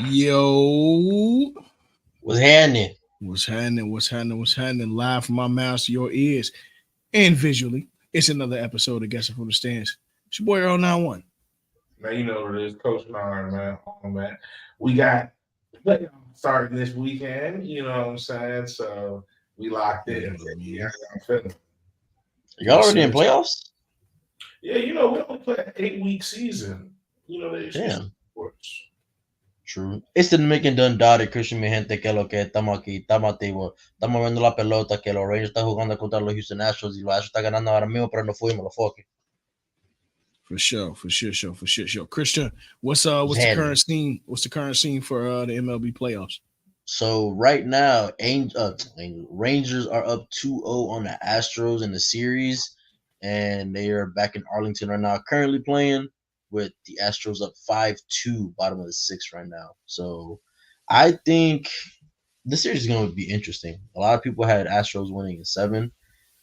Yo, What's happening? what's happening? What's happening? What's happening? Live from my mouth to your ears and visually. It's another episode of Guessing from the Stands. It's your boy Earl 91. Man, you know what it is, Coach Nine, man. Man. We got playoffs starting this weekend, you know what I'm saying? So we locked in. Yeah, I'm feeling. Y'all Yes, already in sir. playoffs? Yeah, you know, we only play an 8-week season. You know, it's Damn. sports. True. Este Dominican Done Daddy, Christian, mi gente, que lo que estamos aquí, estamos activos, estamos viendo la pelota, que los Rangers están jugando contra los Houston Astros y los Astros están ganando ahora mismo, pero no fuimos, los fucking. For sure. Christian, what's What's the happening? current scene? What's the current scene for the MLB playoffs? So right now, Rangers are up 2-0 on the Astros in the series, and they are back in Arlington right now, currently playing with the Astros up 5-2, bottom of the sixth right now. So I think this series is going to be interesting. A lot of people had Astros winning in seven.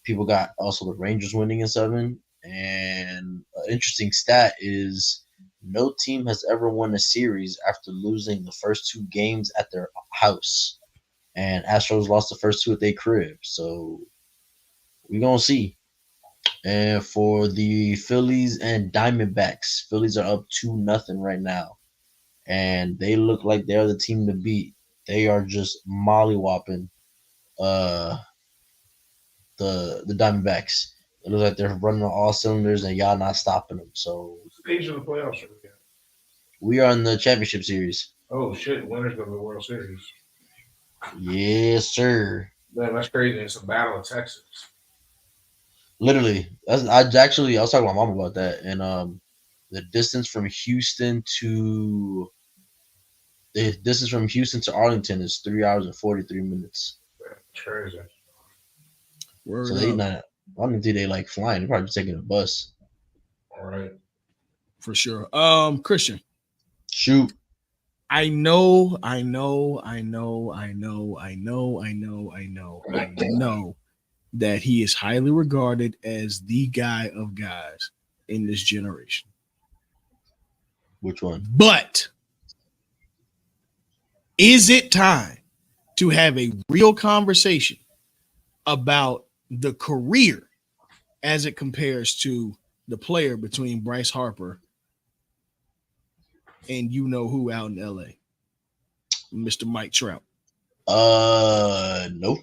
People got also the Rangers winning in seven. And an interesting stat is no team has ever won a series after losing the first two games at their house. And Astros lost the first two at their crib. So we're going to see. And for the Phillies and Diamondbacks, Phillies are up 2-0 right now. And they look like they're the team to beat. They are just mollywhopping uh, the Diamondbacks. It looks like they're running on all cylinders and y'all not stopping them. So What stage of the playoffs are we at? we are in the championship series. Oh, shit, winners of the World Series. Yes, sir. Man, that's crazy. It's a battle of Texas. Literally, I was talking to my mom about that, and the distance from Houston to Arlington is 3 hours and 43 minutes. Man, it's crazy. Word So they up. not. I don't think they like flying. They're probably taking a bus. All right. For sure. Christian, Shoot. I know that he is highly regarded as the guy of guys in this generation. Which one? But is it time to have a real conversation about the career as it compares to the player between Bryce Harper and you know who out in LA? Mr. Mike Trout. No.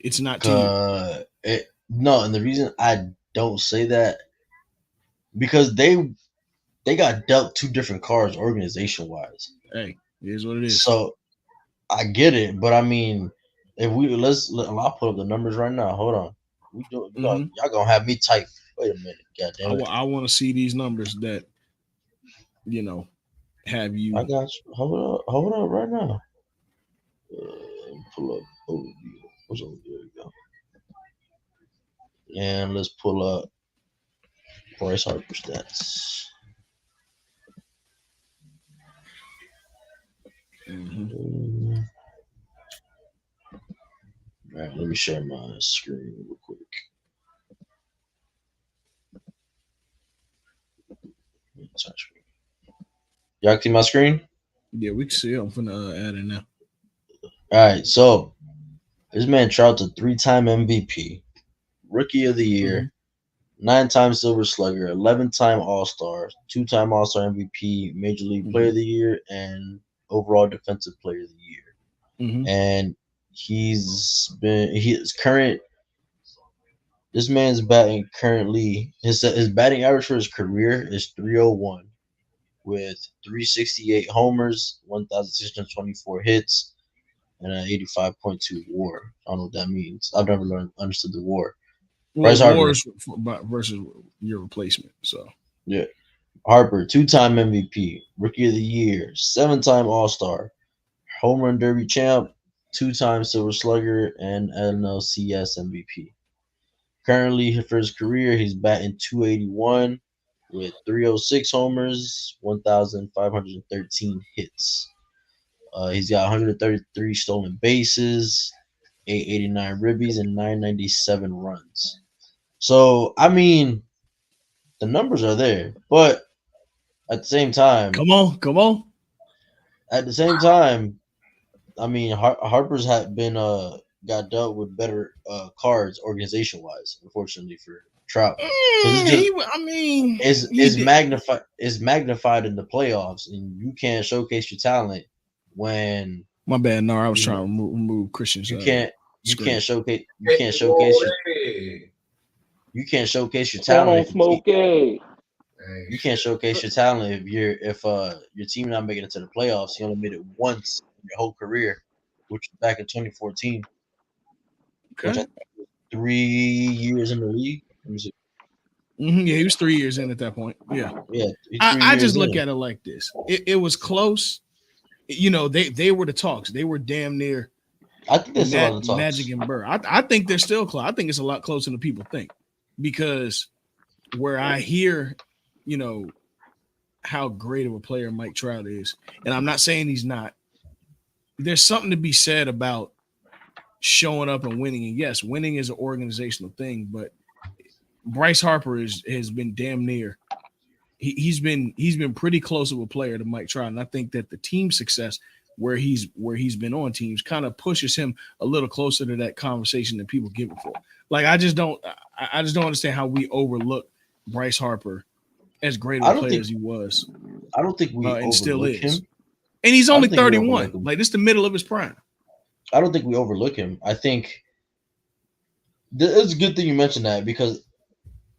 It's not to you. No, and the reason I don't say that because they got dealt two different cards organization wise. Hey, it is what it is. So I get it, but I mean, if I'll put up the numbers right now. Hold on, y'all gonna have me type. Wait a minute, goddamn it! I want to see these numbers that have you. I got you. Hold up, right now. Pull up overview. What's over there? We go. And let's pull up Bryce Harper stats. All right, let me share my screen real quick. Y'all can see my screen? Yeah, we can see it. I'm finna add it now. All right, so this man Trout's a 3-time MVP, Rookie of the Year, 9-time Silver Slugger, 11-time All-Star, 2-time All-Star MVP, Major League Player of the Year, and overall Defensive Player of the Year. And this man's batting currently, his batting average for his career is 301 with 368 homers, 1,624 hits, and an 85.2 WAR. I don't know what that means. I've never understood the WAR. Well, WAR versus your replacement. So yeah, Harper, 2-time MVP, Rookie of the Year, 7-time All-Star, Home Run Derby champ, 2-time Silver Slugger, and NLCS MVP. Currently, for his career, he's batting 281 with 306 homers, 1,513 hits. He's got 133 stolen bases, 889 ribbies, and 997 runs. So, I mean, the numbers are there, but at the same time, come on. At the same time, I mean, Harper's had been got dealt with better cards organization wise. Unfortunately for Trout, because it's just I mean, he is did. magnified in the playoffs, and you can't showcase your talent when My bad. No, I was you trying to know remove Christian's you can't screen. Hey, boy. you can't showcase your Hold talent on, if your team Smokey. Hey, you can't shit. showcase your talent if your team not making it to the playoffs. You only made it once in your whole career, which was back in 2014, which I Okay. think was 3 years in the league. Let me see. Yeah, he was 3 years in at that point. Yeah. Yeah, he's I, three I just years look in. at it like this. It was close. They were the talks. They were damn near I think they're still on the Magic talks. and Burr. I think they're still close. I think it's a lot closer than people think because where I hear, you know, how great of a player Mike Trout is, and I'm not saying he's not. There's something to be said about showing up and winning. And yes, winning is an organizational thing, but Bryce Harper has been damn near. He's been pretty close of a player to Mike Trout, and I think that the team success where he's been on teams kind of pushes him a little closer to that conversation that people give him for. Like I just don't understand how we overlook Bryce Harper as great of I a don't player think as he was I don't think we and still overlook is. him. And he's I only don't think we overlook 31. him. Like this is the middle of his prime. I don't think we overlook him. I think it's a good thing you mentioned that because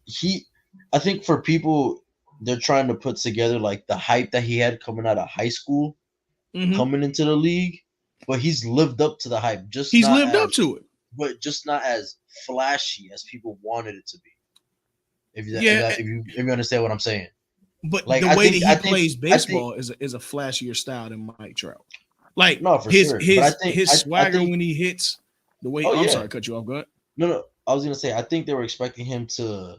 he, I think for people, they're trying to put together like the hype that he had coming out of high school, Mm-hmm. coming into the league, but he's lived up to the hype, He's lived up to it. just not as flashy as people wanted it to be. Yeah, If you understand what I'm saying, but like the way that he plays I think baseball is a flashier style than Mike Trout. Like no for his sure, but his his I swagger think when he hits the way. oh I'm yeah, sorry, cut you off. Go ahead. no, I was gonna say I think they were expecting him to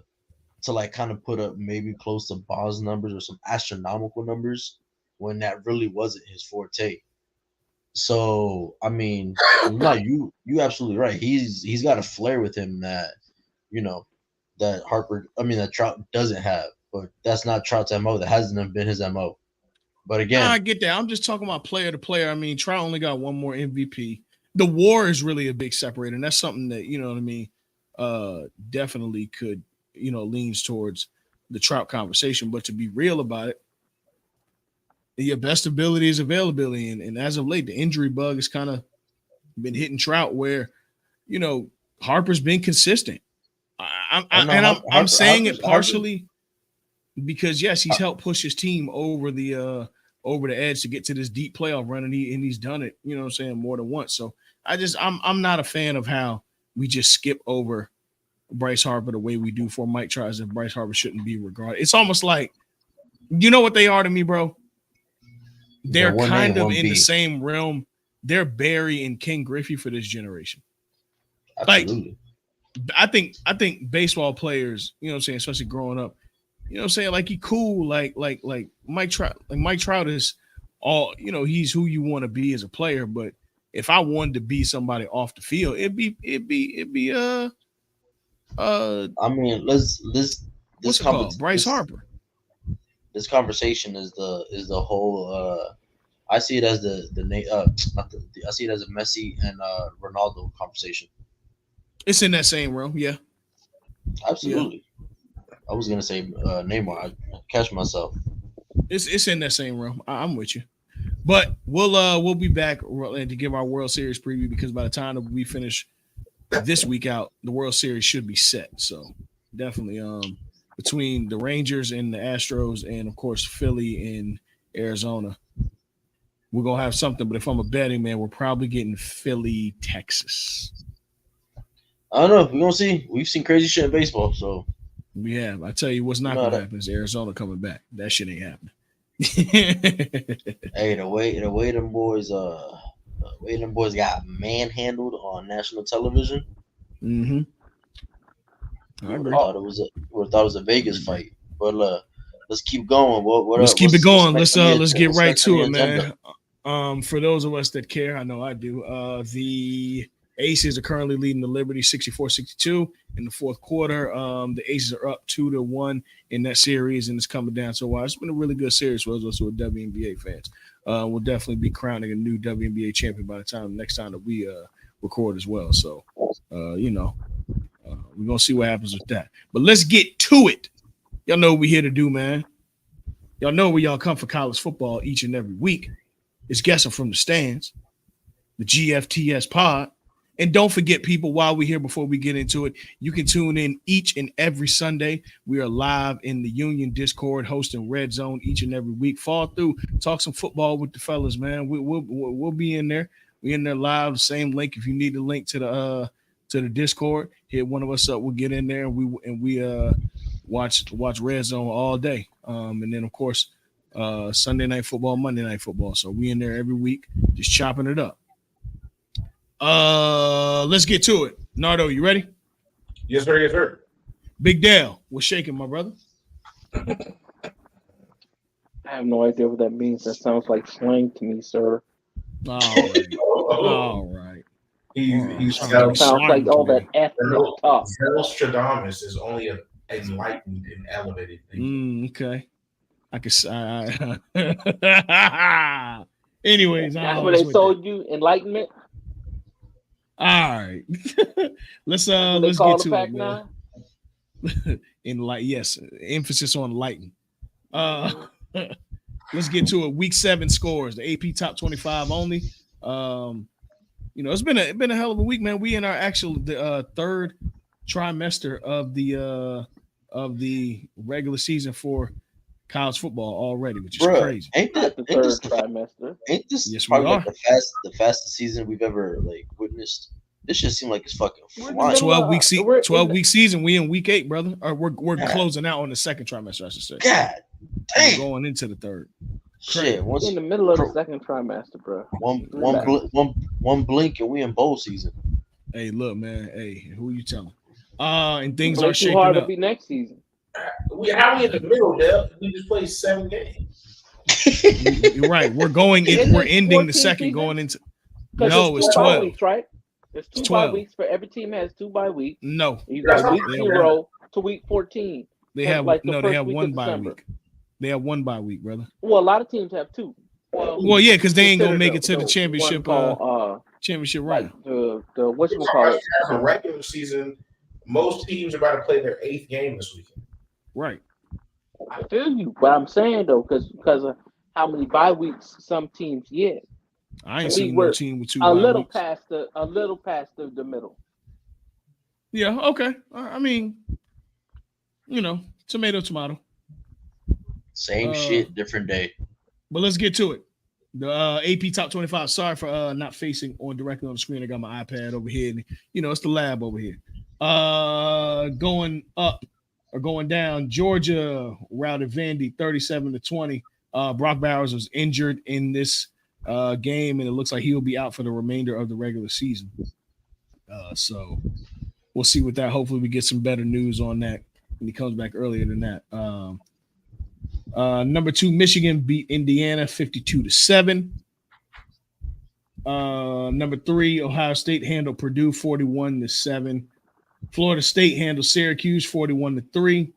like kind of put up maybe close to Boz numbers or some astronomical numbers when that really wasn't his forte. So I mean, no, you absolutely right. He's got a flair with him that you know that Trout doesn't have. But that's not Trout's mo. That hasn't been his mo. But I again, get that. I'm just talking about player to player. I mean, Trout only got one more MVP. The WAR is really a big separator, and that's something that you know what I mean. Definitely could leans towards the Trout conversation. But to be real about it, your best ability is availability, and as of late, the injury bug has kind of been hitting Trout where you know Harper's been consistent. I know I'm saying it Harper's partially because yes, he's helped push his team over the edge to get to this deep playoff run, and he's done it. You know what I'm saying, more than once. So I'm not a fan of how we just skip over Bryce Harper the way we do for Mike Trout, as if Bryce Harper shouldn't be regarded. It's almost like you know what they are to me, bro. they're They're one A kind and of one in the B. same realm. They're Barry and King Griffey for this generation. Like Absolutely. I think baseball players, you know what I'm saying, especially growing up, you know what I'm saying, like he cool, like Mike Trout. Like Mike Trout is all, he's who you want to be as a player. But if I wanted to be somebody off the field, it'd be I mean, this what's it called? compet Bryce Harper. this conversation is the whole. I see it as the name. Not I see it as a Messi and Ronaldo conversation. It's in that same realm, yeah. Yeah. Absolutely. I was gonna say Neymar. I catch myself. It's in that same realm. I'm with you. But we'll be back to give our World Series preview because by the time that we finish this week out, the World Series should be set. So definitely between the Rangers and the Astros and of course Philly and Arizona, we're gonna have something. But if I'm a betting man, we're probably getting Philly, Texas. I don't know. We're gonna see. We've seen crazy shit in baseball, so We have. I tell you what's not no, gonna that, happen is Arizona coming back. That shit ain't happening. hey, the way them boys got manhandled on national television. Mm-hmm. You I would have agree. thought it was a Vegas fight. But let's keep going. Let's keep it What's going. next on the Let's get what's right next on to the it, agenda? man. For those of us that care, I know I do. The Aces are currently leading the Liberty 64-62 in the fourth quarter. The Aces are up 2-1 in that series, and it's coming down to a while. It's been a really good series for us also with WNBA fans. We'll definitely be crowning a new WNBA champion by the time next time that we record as well. So, we're going to see what happens with that. But let's get to it. Y'all know what we're here to do, man. Y'all know where y'all come for college football each and every week. It's Guessing from the Stands, the G.F.T.S pod. And don't forget, people, while we're here, before we get into it, you can tune in each and every Sunday. We are live in the Union Discord hosting Red Zone each and every week. Fall through, talk some football with the fellas, man. We'll be in there. We're in there live. Same link. If you need the link to the Discord, hit one of us up. We'll get in there and we watch Red Zone all day. And then of course Sunday night football, Monday night football. So we in there every week, just chopping it up. Let's get to it. Nardo, you ready? Yes, sir. Yes, sir. Big Dale, what's shaking, my brother? I have no idea what that means. That sounds like slang to me, sir. All right. He's sounds like all that ethnic talk. Nostradamus is only an enlightened and elevated thing. Okay. I can. Anyways, that's what they sold you, enlightenment. All right. let's get to it, man. Yes, emphasis on lighten. Let's get to it. Week 7 scores, the AP top 25 only. It's been a hell of a week, man. We in our actual third trimester of the regular season for college football already, which is crazy. Ain't the third trimester? Ain't this yes, probably like the fastest season we've ever witnessed? This just seemed like it's fucking flying. 12-week season. We in week 8, brother. Or we're closing out on the second trimester, I should say. God damn. We're going into the third. Shit, we're in the middle of the second trimester, bro. One blink and we in bowl season. Hey, look, man. Hey, who you telling? And things are shaping hard up. To be next season. How we in the middle, Dale? We just played 7 games. You're right. We're ending the second, season? Going into. No, it's 12. Weeks, right? There's 2 bye weeks for every team has 2 bye weeks. No, you got week 0 to week 14. They have they have 1 bye week. They have 1 bye week, brother. Well, a lot of teams have 2. Well, yeah, because they ain't gonna make it to the championship. Championship round. The whatchamacallit. A regular season. Most teams are about to play their 8th game this weekend. Right. I feel you, but I'm saying though, because of how many bye weeks some teams get. I ain't seen no team with 2 bye weeks. A little past the middle. Yeah. Okay. I mean, tomato. Same shit, different day. But let's get to it. The AP Top 25. Sorry for not facing directly on the screen. I got my iPad over here. And, it's the lab over here. Going up or going down, Georgia routed Vandy 37-20. Brock Bowers was injured in this game, and it looks like he'll be out for the remainder of the regular season. So we'll see with that. Hopefully we get some better news on that when he comes back earlier than that. Number 2, Michigan beat Indiana 52-7. Number 3, Ohio State handled Purdue 41-7. Florida State handled Syracuse 41-3.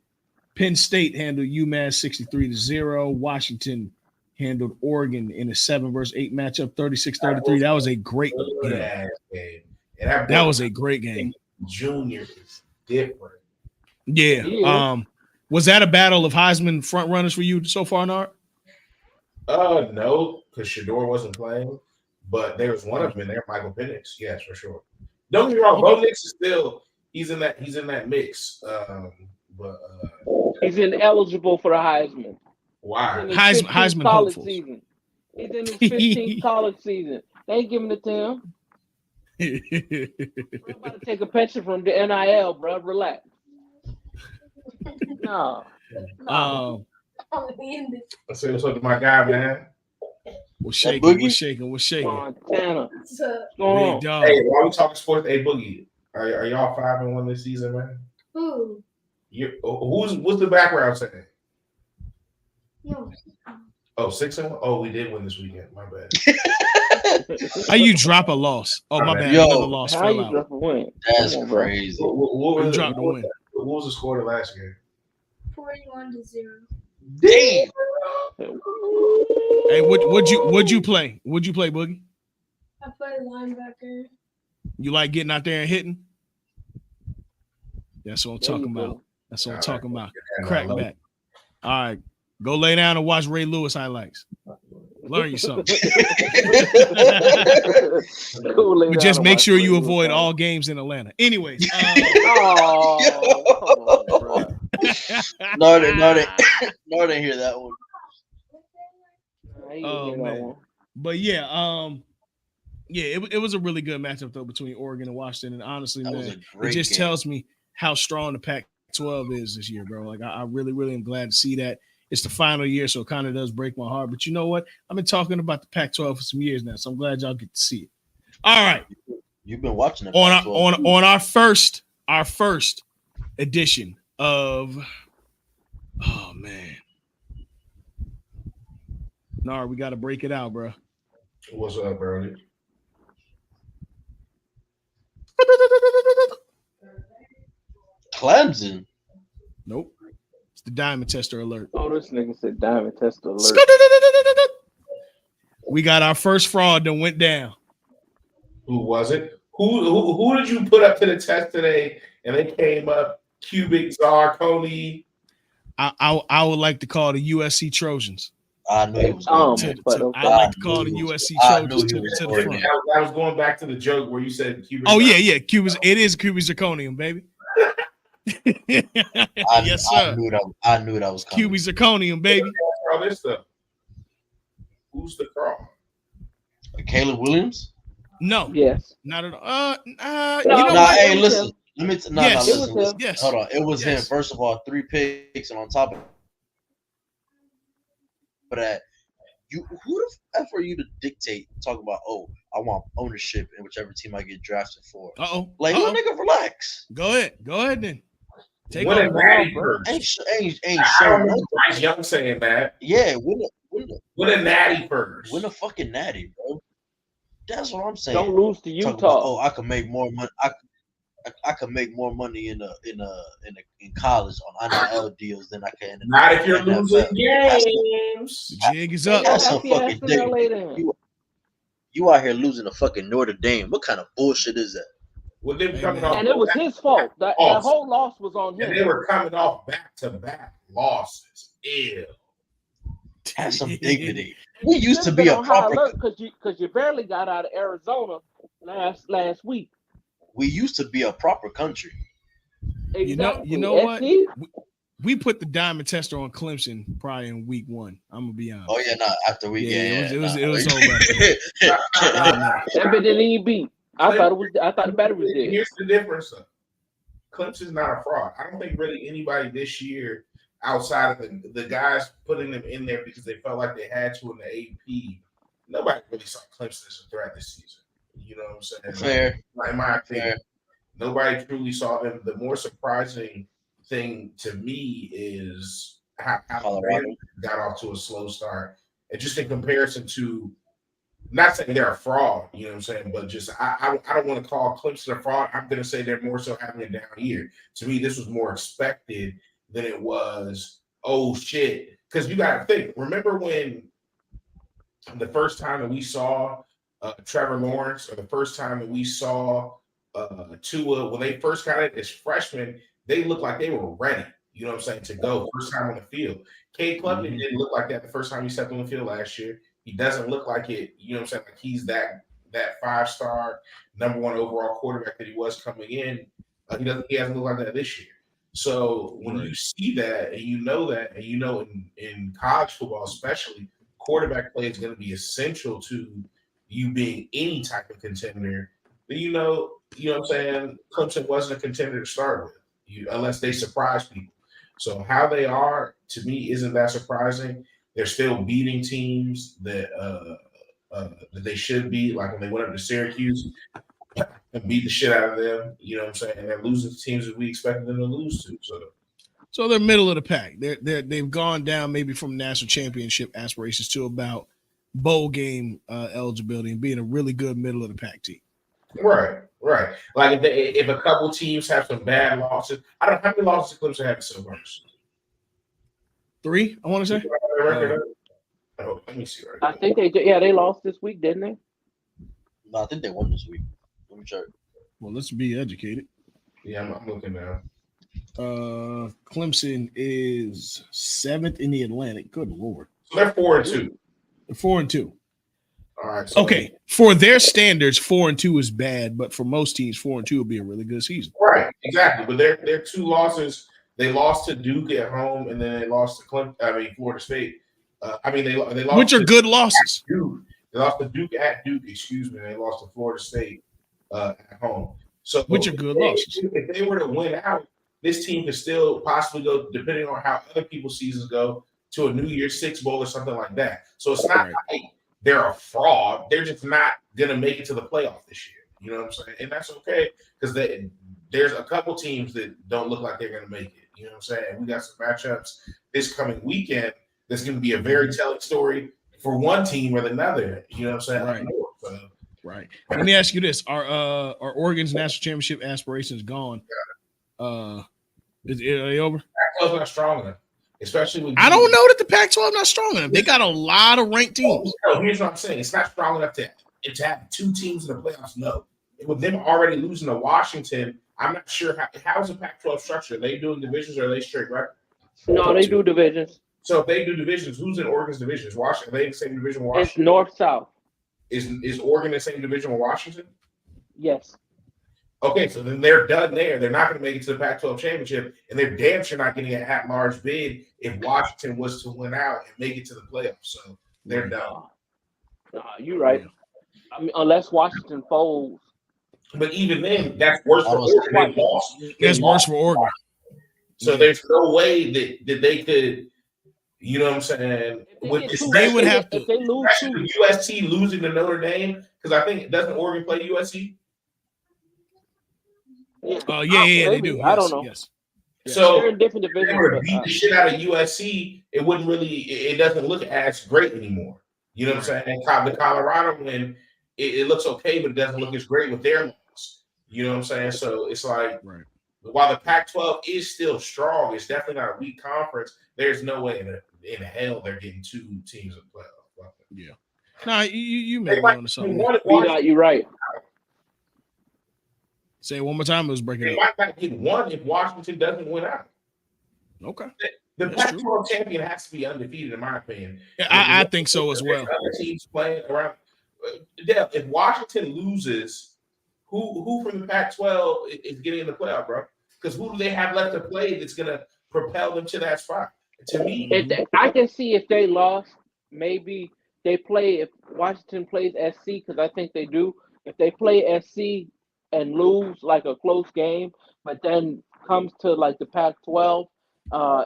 Penn State handled UMass 63-0. Washington handled Oregon in a 7-8 matchup, 36-33. That was a great game. That was a great game. Junior is different. Yeah. Was that a battle of Heisman front runners for you so far, Nard? No, because Shador wasn't playing, but there was one of them in there, Michael Penix. Yes, for sure. Don't get me wrong, Bo Nix is still he's in that mix. But he's ineligible for the Heisman. Why? Heisman college hopefuls. Season. He's in his 15th college season. They ain't giving it to him. I'm about to take a pension from the NIL, bro. Relax. No. Let's say what's up to my guy, man. What's shaking? Montana. Big dog. Hey, while we talking sports, hey Boogie, are y'all 5-1 this season, man? Who? What's the background saying? No. Oh, 6-1? Oh, we did win this weekend. My bad. How you drop a loss? Oh, my bad. Yo, another loss How fell you out. drop a win? That's Come on, bro. crazy. You dropped the win. What was the score the last game? 41-0. Damn. Hey, what'd you play? What'd you play, Boogie? I played linebacker. You like getting out there and hitting? That's what I'm There you talking go. about. That's what I'm talking about. Yeah, Crack no, back. All right. Go lay down and watch Ray Lewis highlights. Learn you something. Go lay But down just and make watch sure you Ray Lewis avoid highlights. all games in Atlanta. Anyways. Oh, come on, bro. No, didn't hear that one. I ain't Oh, hear that man. one. But yeah, it was a really good matchup though between Oregon and Washington. And honestly, That man, was a it great just game. tells me how strong the Pac-12 is this year, bro. Like I really, really am glad to see that. It's the final year, so it kind of does break my heart. But you know what? I've been talking about the Pac-12 for some years now, so I'm glad y'all get to see it. All right. You've been watching it On our first edition of oh man. Nar, we gotta break it out, bro. What's up, Brody? Clemson. Nope. It's the diamond tester alert. Oh, this nigga said diamond test alert. We got our first fraud that went down. Who was it? Who did you put up to the test today? And they came up cubic zircony. I would like to call the USC Trojans. I knew he was going there. I like to call the USC Trojans to the front. I was going back to the joke where you said cubic. Oh yeah, Cuba's. It is cubic zirconium, baby. Yes, sir. I knew that was coming. Cubic zirconium, baby. All this stuff. Who's the crawl? Caleb Williams? No. Yes. Not at all. You know Nah, what? hey, listen. Let me Yes. listen. Yes. Hold on. It was him. Yes. First of all, 3 picks, and on top of that, who the f are you to dictate? Talk about, oh, I want ownership in whichever team I get drafted for. Like, little nigga, relax. Go ahead then. Take What a over. natty purse. Ain't I so remember Bryce Young saying that. Yeah, What a natty purse. win a fucking natty, bro. That's what I'm saying. Don't lose to Talk about, Utah. oh, I can make more money. I can make more money in college on NIL deals than I can in Not if you're NFL. losing games. The jig is up. That's some Happy fucking ass dick. FMLA then. You out here losing to fucking Notre Dame. What kind of bullshit is that? Well, they were Hey, coming man. off, And it was his fault. That whole loss was on and they him. were coming off back-to-back losses. Ew. Have some dignity. We used to be a on high proper. alert because you barely got out of Arizona last week. We used to be a proper country. Exactly. You know what? SC? We put the diamond tester on Clemson probably in week 1. I'm gonna be honest. Oh yeah, nah. After we It was over. That bit didn't even beat. I thought the battery was dead. Here's the difference, though. Clemson's not a fraud. I don't think really anybody this year, outside of the guys putting them in there because they felt like they had to in the AP, nobody really saw Clemson as a threat this season. You know what I'm saying? Fair. Like, in my opinion, Fair. nobody truly saw them. The more surprising thing to me is how Colorado got off to a slow start. And just in comparison to, not saying they're a fraud, you know what I'm saying, but just I don't want to call Clemson a fraud. I'm going to say they're more so having a down year. To me, this was more expected than it was, oh, shit. Because you got to think, remember when the first time that we saw Trevor Lawrence, or the first time that we saw Tua, when they first got it as freshmen, they looked like they were ready, you know what I'm saying, to go first time on the field. Cade Klubnik didn't look like that the first time he stepped on the field last year. He doesn't look like it, you know what I'm saying, like he's that 5-star, number 1 overall quarterback that he was coming in. He hasn't looked like that this year. So when you see that, and you know in college football especially, quarterback play is going to be essential to you being any type of contender, then you know what I'm saying, Clemson wasn't a contender to start with, unless they surprise people. So how they are, to me, isn't that surprising. They're still beating teams that they should beat, like when they went up to Syracuse and beat the shit out of them. You know what I'm saying? And they're losing to teams that we expected them to lose to. So they're middle of the pack. They've gone down maybe from national championship aspirations to about bowl game eligibility and being a really good middle of the pack team. Right. Like if a couple teams have some bad losses, I don't know how many losses the Clemson have so far. 3, I want to say. Oh, let me see. Right I think they lost this week, didn't they? No, I think they won this week. Let me check. Well, let's be educated. Yeah, I'm looking now. Clemson is 7th in the Atlantic. Good Lord. So they're 4-2. They're 4-2. All right. So Okay. For their standards, 4-2 is bad, but for most teams, 4-2 would be a really good season. Right. Exactly. But their 2 losses, they lost to Duke at home, and then they lost to Florida State. They lost, which are good losses. Duke. They lost to Duke at Duke. Excuse me. They lost to Florida State at home. So which are good losses. If they were to win out, this team could still possibly go, depending on how other people's seasons go, to a New Year's Six bowl or something like that. So it's not like they're a fraud. They're just not going to make it to the playoff this year. You know what I'm saying? And that's okay because there's a couple teams that don't look like they're going to make it. You know what I'm saying? We got some matchups this coming weekend that's going to be a very telling story for one team or another. You know what I'm saying? Right. So, right. Let me ask you this: Are Oregon's national championship aspirations gone? Are they over? Pac-12 not strong enough, especially with. I don't know that the Pac-12 not strong enough. They got a lot of ranked teams. No, here's what I'm saying: it's not strong enough to have 2 teams in the playoffs. No, with them already losing to Washington, I'm not sure how is the Pac-12 structured. Are they doing divisions or are they straight record? No, they do divisions. So if they do divisions, who's in Oregon's divisions? Washington. Are they in the same division with Washington? It's north-south. Is Oregon in the same division with Washington? Yes. Okay, so then they're done there. They're not going to make it to the Pac-12 championship, and they're damn sure not getting an at-large bid if Washington was to win out and make it to the playoffs. So they're done. You're right. I mean, unless Washington folds. But even then, that's worse for Oregon. They lost. That's worse for Oregon. So there's no way that they could, you know what I'm saying? They would have to. If they lose USC losing to Notre Dame, because I think doesn't Oregon play USC? Yeah, they do. Yes, I don't know. Yes. So they're in different divisions. If they were to beat the shit out of USC, it wouldn't really. It doesn't look as great anymore. You know what I'm saying? And the Colorado win, it looks okay, but it doesn't look as great with their loss. You know what I'm saying? So it's like, while the Pac-12 is still strong, it's definitely not a weak conference. There's no way in hell they're getting 2 teams in the playoff. Yeah. Nah, you may be on to something. You're right. Say it one more time. It was breaking They up. might not get 1 if Washington doesn't win out. Okay. The Pac-12 champion has to be undefeated, in my opinion. Yeah, I think so as well. Other teams playing around. If Washington loses, who from the Pac-12 is getting in the playoff, bro? Because who do they have left to play that's going to propel them to that spot? To me, I can see if they lost, maybe they play. If Washington plays SC, because I think they do. If they play SC and lose like a close game, but then comes to like the Pac-12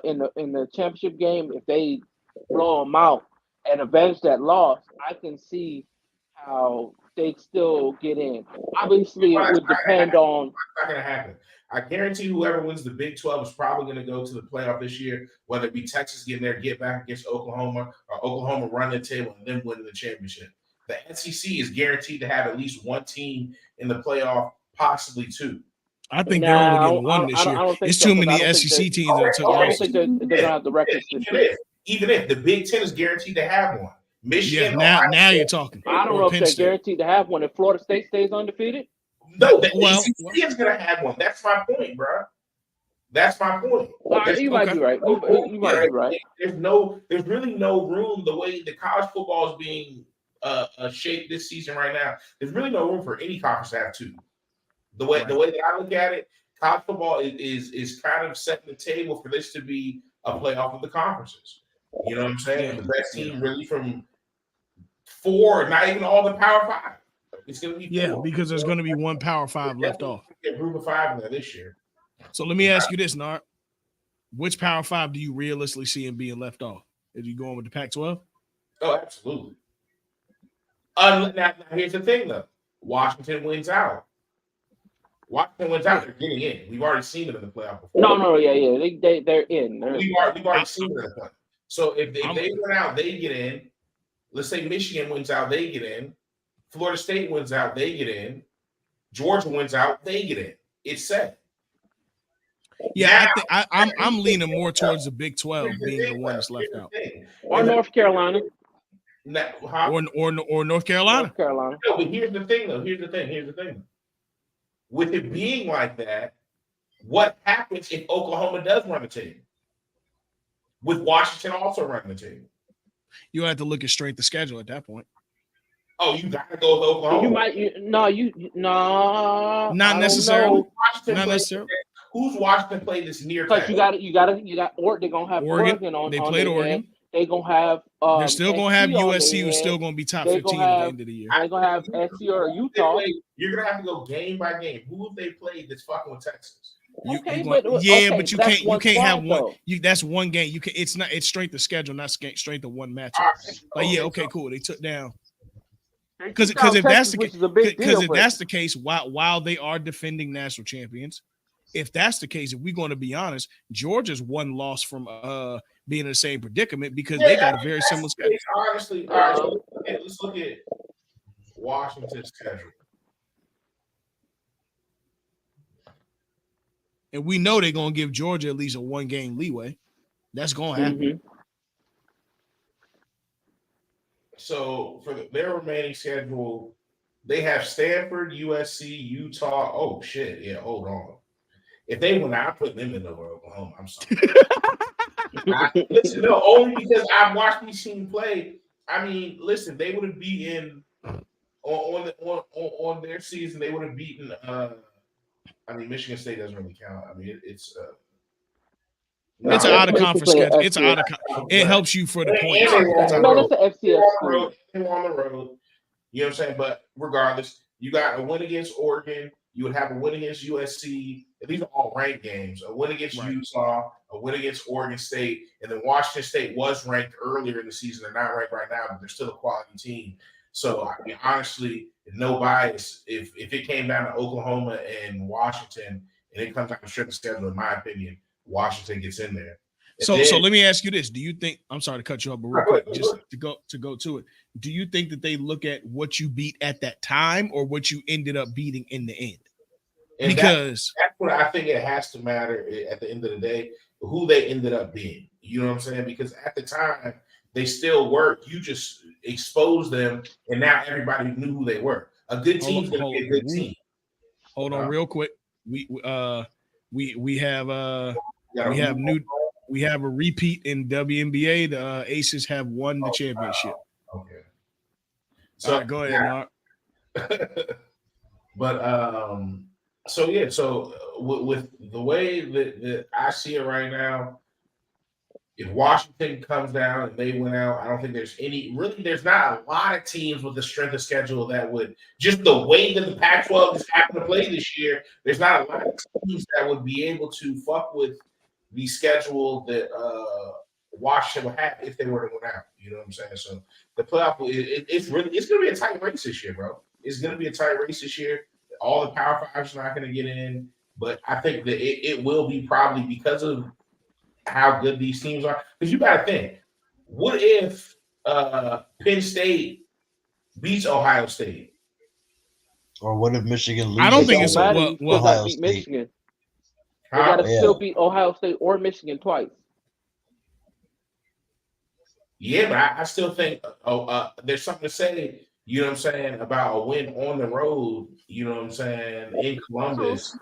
in the championship game, if they blow them out and avenge that loss, I can see how they still get in. Obviously, it would depend on. It's not going to happen. I guarantee whoever wins the Big 12 is probably going to go to the playoff this year, whether it be Texas getting their get back against Oklahoma or Oklahoma running the table and then winning the championship. The SEC is guaranteed to have at least 1 team in the playoff, possibly 2. I think they're only getting 1 this year. It's too many SEC teams that took I don't losses. think they're going to have the records this year. Even if the Big 10 is guaranteed to have 1. Michigan. Yeah, now you're talking. I don't know if they're guaranteed to have 1 if Florida State stays undefeated. No, the ACC is going to have 1. That's my point, bro. That's my point. You might be right. You might be right. There's really no room the way the college football is being shaped this season right now. There's really no room for any conference to have 2. The way that I look at it, college football is kind of setting the table for this to be a playoff of the conferences. You know what I'm saying? The best team really from 4, not even all the Power 5. It's going to be 4. Because there's going to be 1 Power 5 left off. A group of 5 in there this year. So let me ask you this, Nart. Which Power 5 do you realistically see him being left off? Are you going with the Pac-12? Oh, absolutely. Now, here's the thing, though. Washington wins out. Washington wins out, they're getting in. We've already seen it in the playoff before. No, yeah. They're in. We've already seen it in the playoff. So if they win out, they get in. Let's say Michigan wins out, they get in. Florida State wins out, they get in. Georgia wins out, they get in. It's set. Yeah, I'm leaning more towards the Big 12 being the one that's left out, or North Carolina, or North Carolina. North Carolina. No, but here's the thing, though. Here's the thing. With it being like that, what happens if Oklahoma does run the table? With Washington also running the table, You have to look at strength of schedule at that point. Oh, you got to go with Oklahoma. Not necessarily. Not necessarily. Who's Washington play this near? Because you got Oregon. They're gonna have Oregon on. They played Oregon. They're gonna have. They're still gonna have USC, who's still gonna be top 15 at the end of the year. They're gonna have SC or Utah. You're gonna have to go game by game. Who have they played that's fucking with Texas? But you can't have one. That's one game. You can. It's strength of schedule, not strength of one matchup. Okay, cool. They took down. Because if that's the case, while they are defending national champions, if that's the case, if we're going to be honest, Georgia's one loss from being in the same predicament because they got a very similar schedule. Honestly, all right, so let's look at Washington's schedule. And we know they're going to give Georgia at least a one-game leeway. That's going to happen. Mm-hmm. So for their remaining schedule, they have Stanford, USC, Utah. Oh, shit. Yeah, hold on. If they win, I'm putting them in over Oklahoma. I'm sorry. Listen, no, only because I've watched these teams play. I mean, listen, they would have beaten on their season. They would have beaten. I mean, Michigan State doesn't really count. I mean, it's an out of conference schedule. It's out of. It helps you for the points. No, that's the FCS. They were on the road. You know what I'm saying? But regardless, you got a win against Oregon. You would have a win against USC. These are all ranked games. A win against Utah, a win against Oregon State, and then Washington State was ranked earlier in the season. They're not ranked right now, but they're still a quality team. So, I mean, honestly, no bias. If it came down to Oklahoma and Washington, and it comes down to strength of schedule, in my opinion, Washington gets in there. So let me ask you this: do you think? I'm sorry to cut you off, but real quick, just to go to it. Do you think that they look at what you beat at that time or what you ended up beating in the end? And because that's what I think it has to matter at the end of the day, who they ended up being. You know what I'm saying? Because at the time, they still work. You just exposed them, and now everybody knew who they were. A good team's going to be a good team. Hold on, real quick. We have a repeat in WNBA. The Aces have won the championship. Okay. So right, go ahead, Mark. But so with the way that I see it right now, if Washington comes down and they win out, I don't think there's not a lot of teams with the strength of schedule that would, just the way that the Pac-12 has happened to play this year, there's not a lot of teams that would be able to fuck with the schedule that Washington would have if they were to win out. You know what I'm saying? So the playoff, it's going to be a tight race this year, bro. It's going to be a tight race this year. All the Power Fives are not going to get in, but I think that it will be probably because of how good these teams are. Because you got to think, what if Penn State beats Ohio State? Or what if Michigan loses? I don't think it's Ohio State. Michigan. They got to still beat Ohio State or Michigan twice. Yeah, but I still think there's something to say, you know what I'm saying, about a win on the road, you know what I'm saying, in Columbus.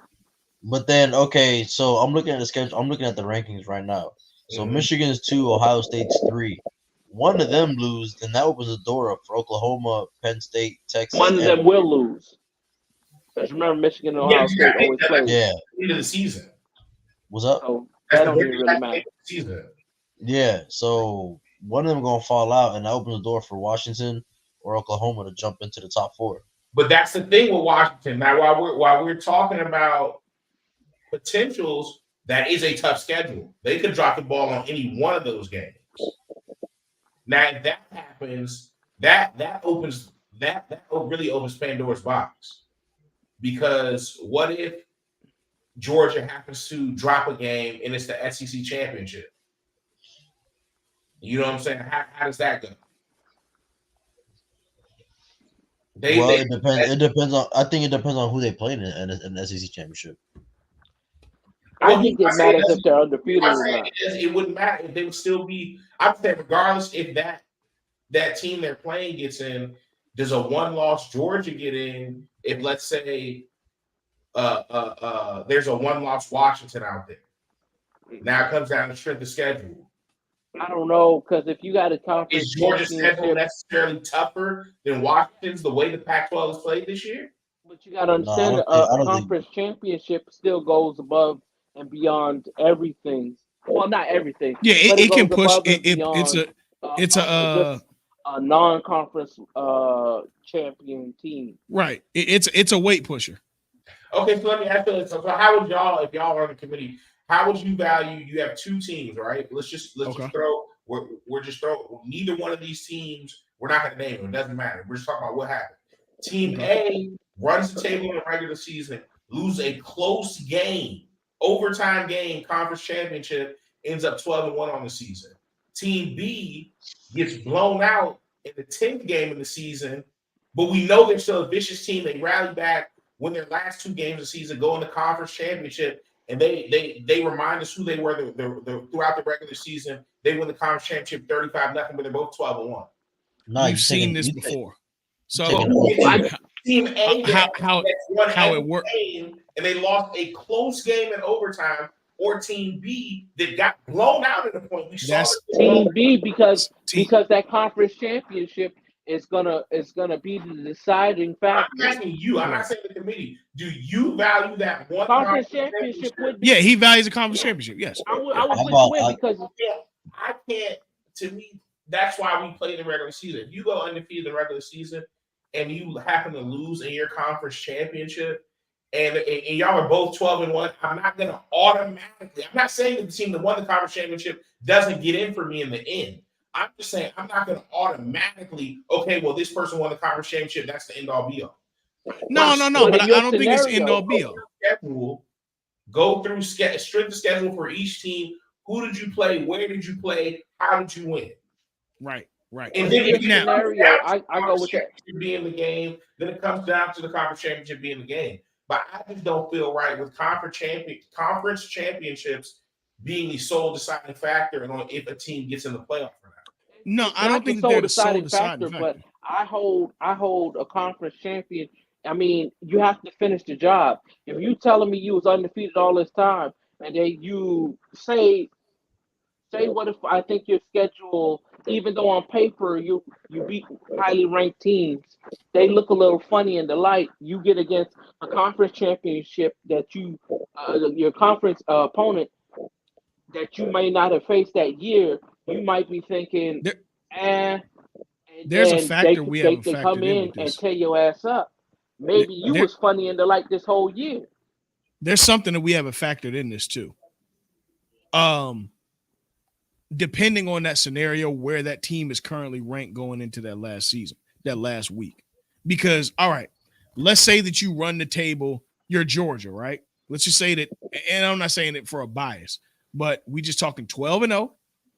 But then, okay, so I'm looking at the schedule. I'm looking at the rankings right now. So Michigan is 2, Ohio State's 3. One of them lose, then that opens the door up for Oklahoma, Penn State, Texas. One of them will lose. Because remember, Michigan and Ohio State always play. Yeah. End of the season. What's up? So that don't even really matter. Yeah, so one of them going to fall out, and that opens the door for Washington or Oklahoma to jump into the top 4. But that's the thing with Washington. Now, while we're talking about potentials, that is a tough schedule. They could drop the ball on any one of those games. Now, if that happens, that really opens Pandora's box. because what if Georgia happens to drop a game and it's the SEC championship? You know what I'm saying? How does that go? It depends. It depends on. I think it depends on who they play in the SEC championship. I think it matters if they're undefeated or not. It wouldn't matter if they would still be. I'm saying regardless if that team they're playing gets in, does a one-loss Georgia get in? If let's say there's a one-loss Washington out there. Now it comes down to strength of schedule. I don't know, because if you got a conference, is Georgia's schedule necessarily tougher than Washington's the way the Pac-12 has played this year? But you got to understand a conference championship still goes above and beyond everything. Well, not everything. Yeah, it can push. It's a non-conference champion team. Right. It's a weight pusher. Okay, so let me ask you this. So how would y'all, if y'all are on the committee, how would you value? You have two teams, right? Let's just throw. We're just throw. Neither one of these teams. We're not going to name them. It doesn't matter. We're just talking about what happened. Team A runs the table in the regular season, lose a close game, overtime game, conference championship, ends up 12-1 on the season. Team B gets blown out in the 10th game of the season, but we know they're still a vicious team. They rally back, win their last two games of the season, go in the conference championship, and they remind us who they were throughout the regular season. They win the conference championship 35-0, but they're both 12-1. No, you've seen this before. So Team A how it worked, and they lost a close game in overtime, or Team B that got blown out at the point we saw. Team B because that conference championship is gonna be the deciding factor. I'm asking you. I'm not saying the committee. Do you value that one conference championship? Yeah, he values the conference championship. Yes, I would put you in because I can't. To me, that's why we play the regular season. If you go undefeated in the regular season and you happen to lose in your conference championship, and y'all are both 12-1, I'm not going to automatically. I'm not saying that the team that won the conference championship doesn't get in for me in the end. I'm just saying I'm not going to automatically. Okay, well, this person won the conference championship. That's the end all be all. No. But I don't think it's end all be all. Go through strength of schedule for each team. Who did you play? Where did you play? How did you win? Right. And then if I go with that. Be in the game. Then it comes down to the conference championship being the game. But I just don't feel right with conference championships being the sole deciding factor on if a team gets in the playoff or not. No, I don't think they're the sole deciding factor. But I hold a conference champion. I mean, you have to finish the job. If you telling me you was undefeated all this time, and then you say what if I think your schedule, even though on paper you beat highly ranked teams, they look a little funny in the light. You get against a conference championship that your conference opponent that you may not have faced that year. You might be thinking, there's a factor we haven't they factored come in and tear your ass up. Maybe you was funny in the light this whole year. There's something that we haven't factored in this too. Depending on that scenario where that team is currently ranked going into that last week. Because, all right, let's say that you run the table, you're Georgia, right? Let's just say that, and I'm not saying it for a bias, but we just talking 12-0,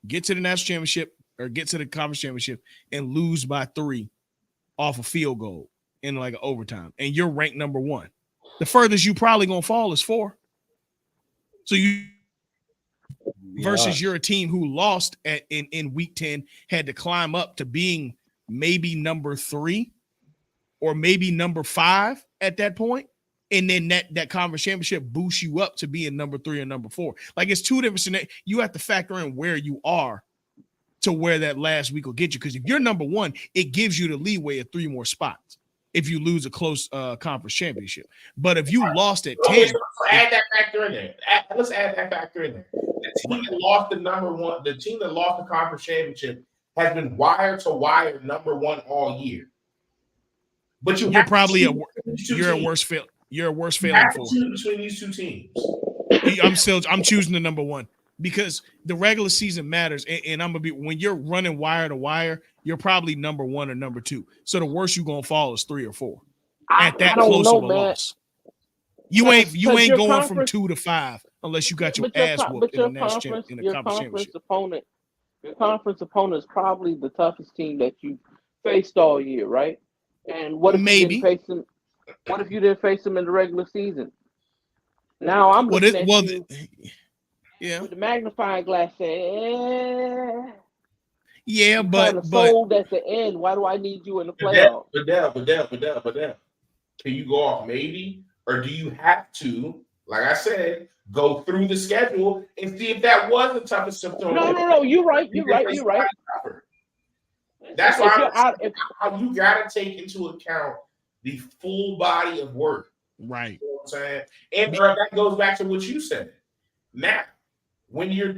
get to the national championship or get to the conference championship and lose by 3 off a field goal in like an overtime, and you're ranked number 1. The furthest you probably gonna fall is 4. So versus you're a team who lost in week 10, had to climb up to being maybe number 3 or maybe number 5 at that point. And then that conference championship boosts you up to being number 3 or number 4. Like it's two different scenarios. You have to factor in where you are to where that last week will get you. Because if you're number 1, it gives you the leeway of 3 more spots if you lose a close conference championship. But if you lost at 10, so add that factor in there. Let's add that factor in there. The team that lost the team that lost the conference championship has been wire to wire number 1 all year. But you're probably a worse failing for between these two teams. I'm choosing the number 1 because the regular season matters, and I'm gonna be when you're running wire to wire, you're probably number 1 or number 2. So the worst you're gonna fall is 3 or 4 at that close of a loss. You ain't Because your going from conference, 2 to 5 unless you got your but ass whooped in the your conference conference championship. opponent, your conference opponent is probably the toughest team that you faced all year, right? And what if you didn't Maybe. face them? What if you didn't face them in the regular season? Now I'm Well, looking at you yeah, with the magnifying glass saying, yeah, you kind but of sold at the end. Why do I need you in the playoffs? But can you go off maybe, or do you have to, like I said, go through the schedule and see if that was the toughest symptom? No. You're right. That's If why you're out, if how you gotta take into account the full body of work. right. You know what I'm saying? And that goes back to what you said. Now, when you're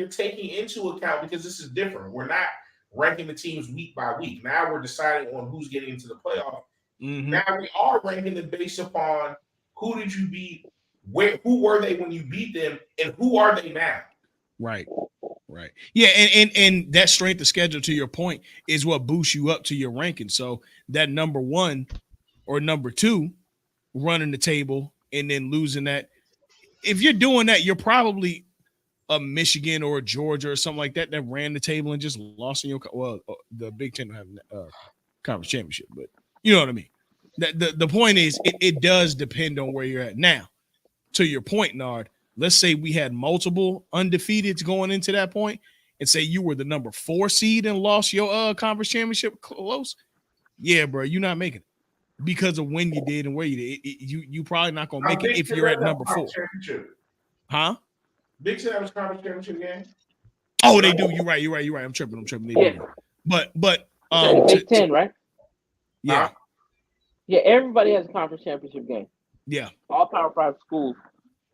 taking into account, because this is different, we're not ranking the teams week by week. Now we're deciding on who's getting into the playoff. Mm-hmm. Now we are ranking them based upon who did you beat, who were they when you beat them, and who are they now? Right. Yeah, and that strength of schedule, to your point, is what boosts you up to your ranking. So that number 1 or number 2 running the table and then losing that. If you're doing that, you're probably a Michigan or a Georgia or something like that ran the table and just lost in the Big Ten have conference championship, but you know what I mean. The point is it does depend on where you're at. Now, to your point, Nard, let's say we had multiple undefeateds going into that point, and say you were the number 4 seed and lost your conference championship close. Yeah, bro, you're not making it because of when you did and where you did. You probably not gonna make it if you're at number 4. Huh? Big Ten has conference championship game. Oh, they do. You're right. I'm tripping. They do. But Big Ten, right? Yeah. Yeah, everybody has a conference championship game. Yeah. All Power 5 schools,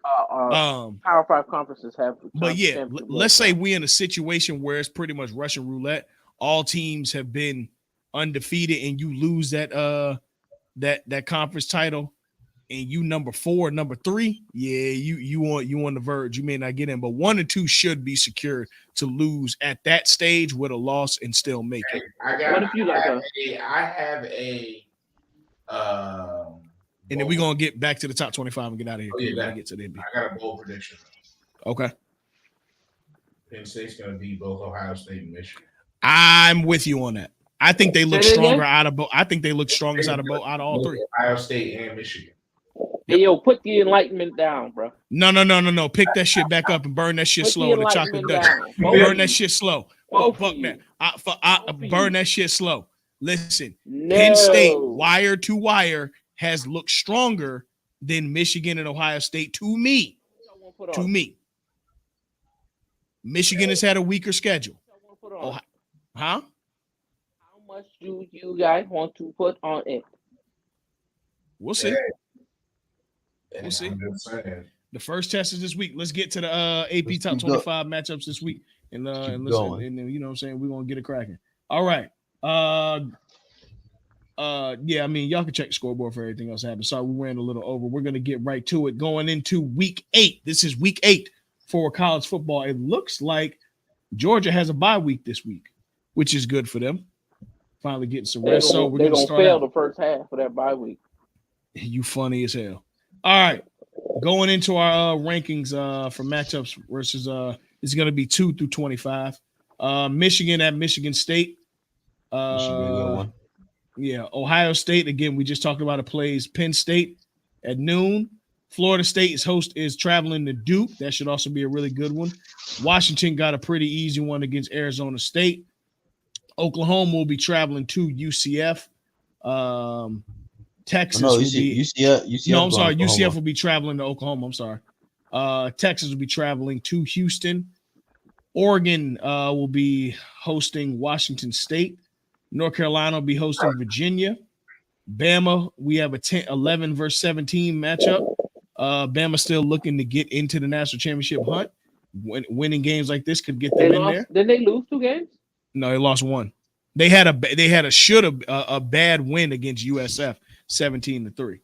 Power 5 conferences have. But yeah, let's say we're in a situation where it's pretty much Russian roulette. All teams have been undefeated, and you lose that conference title, and you number 4, number 3. Yeah, you on the verge. You may not get in, but 1 and 2 should be secured to lose at that stage with a loss and still make it. I have a. And then we're gonna get back to the top 25 and get out of here. Yeah, get to the NBA. I got a bold prediction. Okay. Penn State's gonna beat both Ohio State and Michigan. I'm with you on that. I think they look stronger out of both. I think they look strongest out of all 3. Ohio State and Michigan. Hey, yo, put the enlightenment down, bro. No. Pick that shit back up and burn that shit slow in the chocolate Dutch. Burn that shit slow. Fuck that. Burn that shit slow. Listen, Penn State, wire to wire, has looked stronger than Michigan and Ohio State to me. Michigan has had a weaker schedule. Huh? How much do you guys want to put on it? We'll see. We'll see. The first test is this week. Let's get to the AP top 25 matchups this week, and listen, and then, you know what I'm saying, we're gonna get it cracking. All right. Yeah, I mean, y'all can check the scoreboard for everything else happened. Sorry, we ran a little over. We're gonna get right to it. Going into week 8. This is week 8 for college football. It looks like Georgia has a bye week this week, which is good for them. Finally getting some rest. So we're gonna start fail the first half of that bye week. You funny as hell. All right, going into our rankings for matchups versus it's going to be 2 through 25. Michigan at Michigan State. Yeah, Ohio State again. We just talked about it. Plays Penn State at noon. Florida State is traveling to Duke. That should also be a really good one. Washington got a pretty easy one against Arizona State. Oklahoma will be traveling to UCF. Texas UCF will be traveling to Oklahoma. I'm sorry. Texas will be traveling to Houston. Oregon will be hosting Washington State. North Carolina will be hosting Virginia. Bama, we have a 11 versus 17 matchup. Bama still looking to get into the national championship hunt. Winning games like this could get them in there. Did they lose 2 games? No, they lost 1. They had a bad win against USF. 17-3.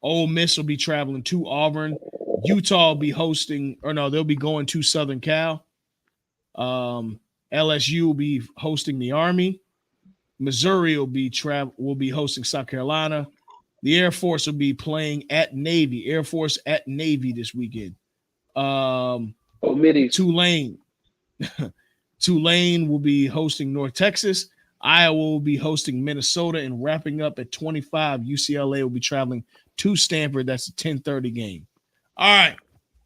Ole Miss will be traveling to Auburn. Utah will be they'll be going to Southern Cal. LSU will be hosting the Army. Missouri will be hosting South Carolina. The Air Force will be playing at Navy. Air Force at Navy this weekend. Middies. Tulane will be hosting North Texas. Iowa will be hosting Minnesota, and wrapping up at 25, UCLA will be traveling to Stanford. That's a 10:30 game. All right.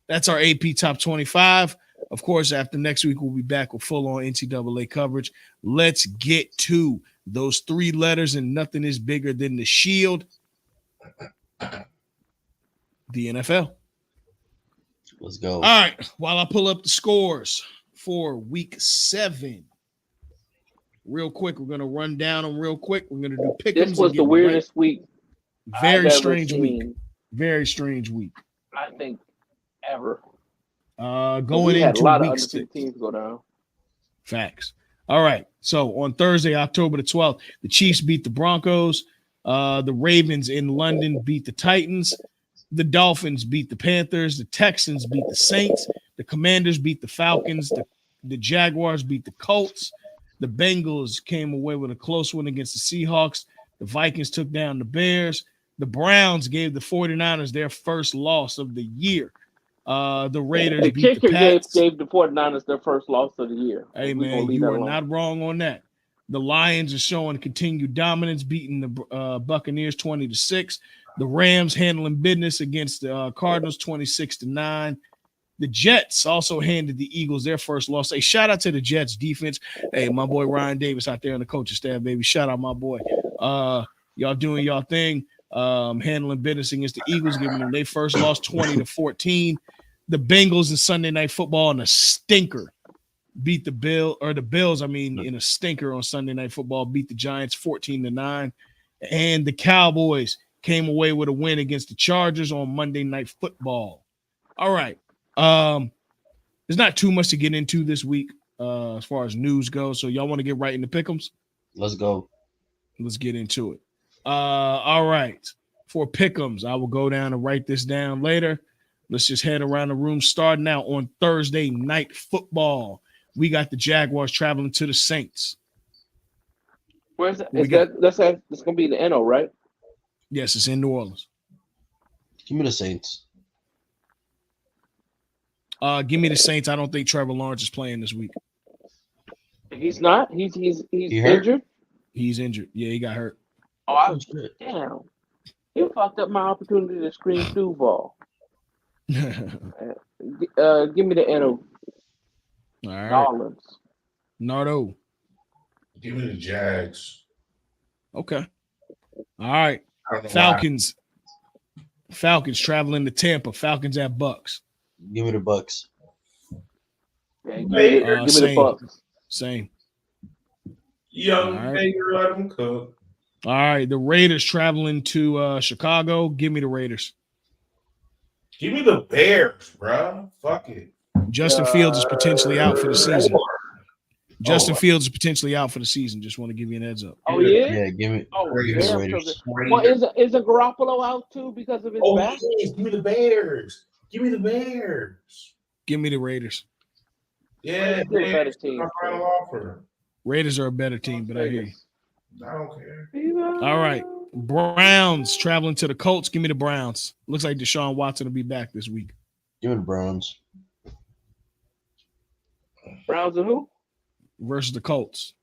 That's our AP Top 25. Of course, after next week, we'll be back with full-on NCAA coverage. Let's get to those three letters, and nothing is bigger than the shield. The NFL. Let's go. All right. While I pull up the scores for week 7, real quick, we're going to run down them real quick. We're going to do pick 'ems. This was the weirdest week. Very strange week. Very strange week. I think ever. Going we had into a lot week of under 6. 15s go down. Facts. All right. So on Thursday, October the 12th, the Chiefs beat the Broncos. The Ravens in London beat the Titans. The Dolphins beat the Panthers. The Texans beat the Saints. The Commanders beat the Falcons. The Jaguars beat the Colts. The Bengals came away with a close one against the Seahawks. The Vikings took down the Bears. The Browns gave the 49ers their first loss of the year. The Raiders The beat the kicker Pats. gave the 49ers their first loss of the year. Hey, We're gonna man, leave you that are alone. not wrong on that. The Lions are showing continued dominance, beating the Buccaneers 20-6. The Rams handling business against the Cardinals 26-9. The Jets also handed the Eagles their first loss. Hey, shout out to the Jets defense. Hey, my boy Ryan Davis out there on the coaching staff, baby. Shout out my boy. Y'all doing y'all thing. Handling business against the Eagles, giving them their first loss 20-14. The Bengals in Sunday Night Football in a stinker beat the Bills, in a stinker on Sunday Night Football, beat the Giants 14-9. And the Cowboys came away with a win against the Chargers on Monday Night Football. All right. There's not too much to get into this week as far as news goes. So y'all want to get right into pick'ems? Let's go. Let's get into it. All right. For pick'ems, I will go down and write this down later. Let's just head around the room. Starting out on Thursday Night Football, we got the Jaguars traveling to the Saints. Where's that? That's gonna be the NO, right? Yes, it's in New Orleans. Give me the Saints. Give me the Saints. I don't think Trevor Lawrence is playing this week. He's not. He's He injured. He's injured. Yeah, he got hurt. Oh, Shit. damn! You fucked up my opportunity to scream through ball. Give me the NO. All right. Orleans. Nardo. Give me the Jags. Okay. All right. I don't know Falcons. Falcons traveling to Tampa. Falcons at Bucks. Give me the Bucks. Yeah, give me the same. Bucks. Same. Young All right. Baker, let him cook. All right. The Raiders traveling to Chicago. Give me the Raiders. Give me the Bears, bro. Fuck it. Justin Fields is potentially out for the season. Justin Oh. Fields is potentially out for the season. Just want to give you an heads up. Oh yeah. Yeah, give me. Oh, Give me the damn, Raiders. well, is a Garoppolo out too because of his Oh, back? yes. Give me the Bears. Give me the Bears. Give me the Raiders. Yeah, Still a better team. My final offer. Raiders are a better team, but I hear you. I don't care. All right. Browns traveling to the Colts. Give me the Browns. Looks like Deshaun Watson will be back this week. Give me the Browns. Browns and who? Versus the Colts.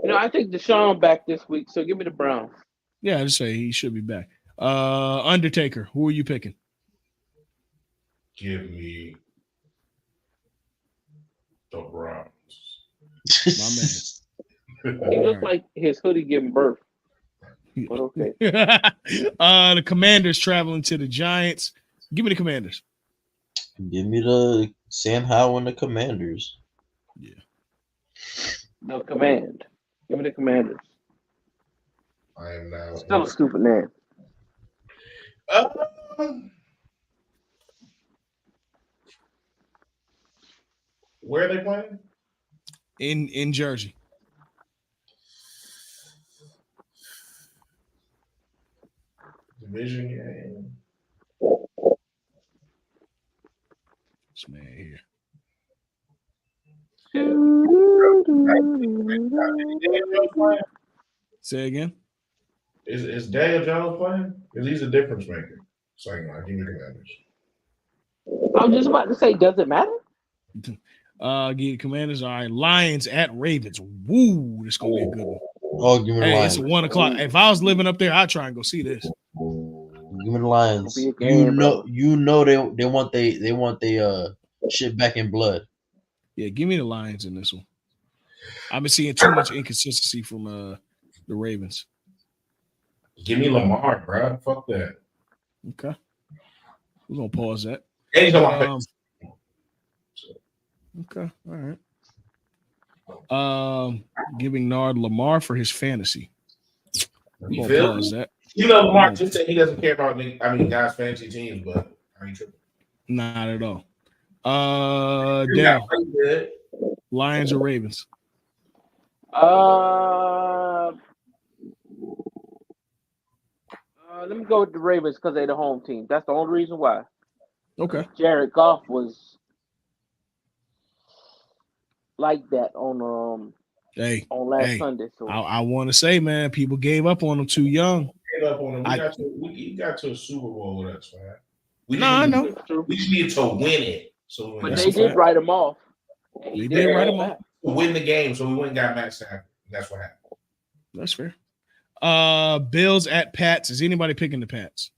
I think Deshaun back this week, so give me the Browns. Yeah, I just say he should be back. Undertaker. Who are you picking? Give me the Browns. My man. He looks like his hoodie giving birth. But okay. The Commanders traveling to the Giants. Give me the Commanders. Give me the Sam Howell and the Commanders. Yeah. No command. Give me the Commanders. I am now. Still a stupid name. Where are they playing? In Jersey. Division game. This man here. Say again. Is Daniel Jones playing? Because he's a difference maker. So give me Commanders. I was just about to say, does it matter? Give the Commanders. All right, Lions at Ravens. Woo, this gonna be a good one. Oh, give me the Hey, Lions. it's a 1 o'clock. If I was living up there, I'd try and go see this. Give me the Lions. It'll be a game, You know they want they shit back in blood. Yeah, give me the Lions in this one. I've been seeing too much inconsistency from the Ravens. Give me Lamar, bro. Fuck that. Okay, we're gonna pause that. And he's on Okay, all right. Giving Nard Lamar for his fantasy. We're You gonna feel pause me? that. You know, Lamar just said he doesn't care about guys' fantasy teams, but I ain't tripping. Not at all. You Dale, got pretty good. Lions or Ravens? Let me go with the Ravens because they're the home team. That's the only reason why. Okay. Jared Goff was like that on last Sunday. So I want to say, man, people gave up on him too young. Gave up on him. We got to a Super Bowl with us, man. I know. We just needed to win it. So but they did write him off. They did write him off. To win the game, so we went and got Matt Stafford. That's what happened. That's fair. Bills at Pats. Is anybody picking the Pats?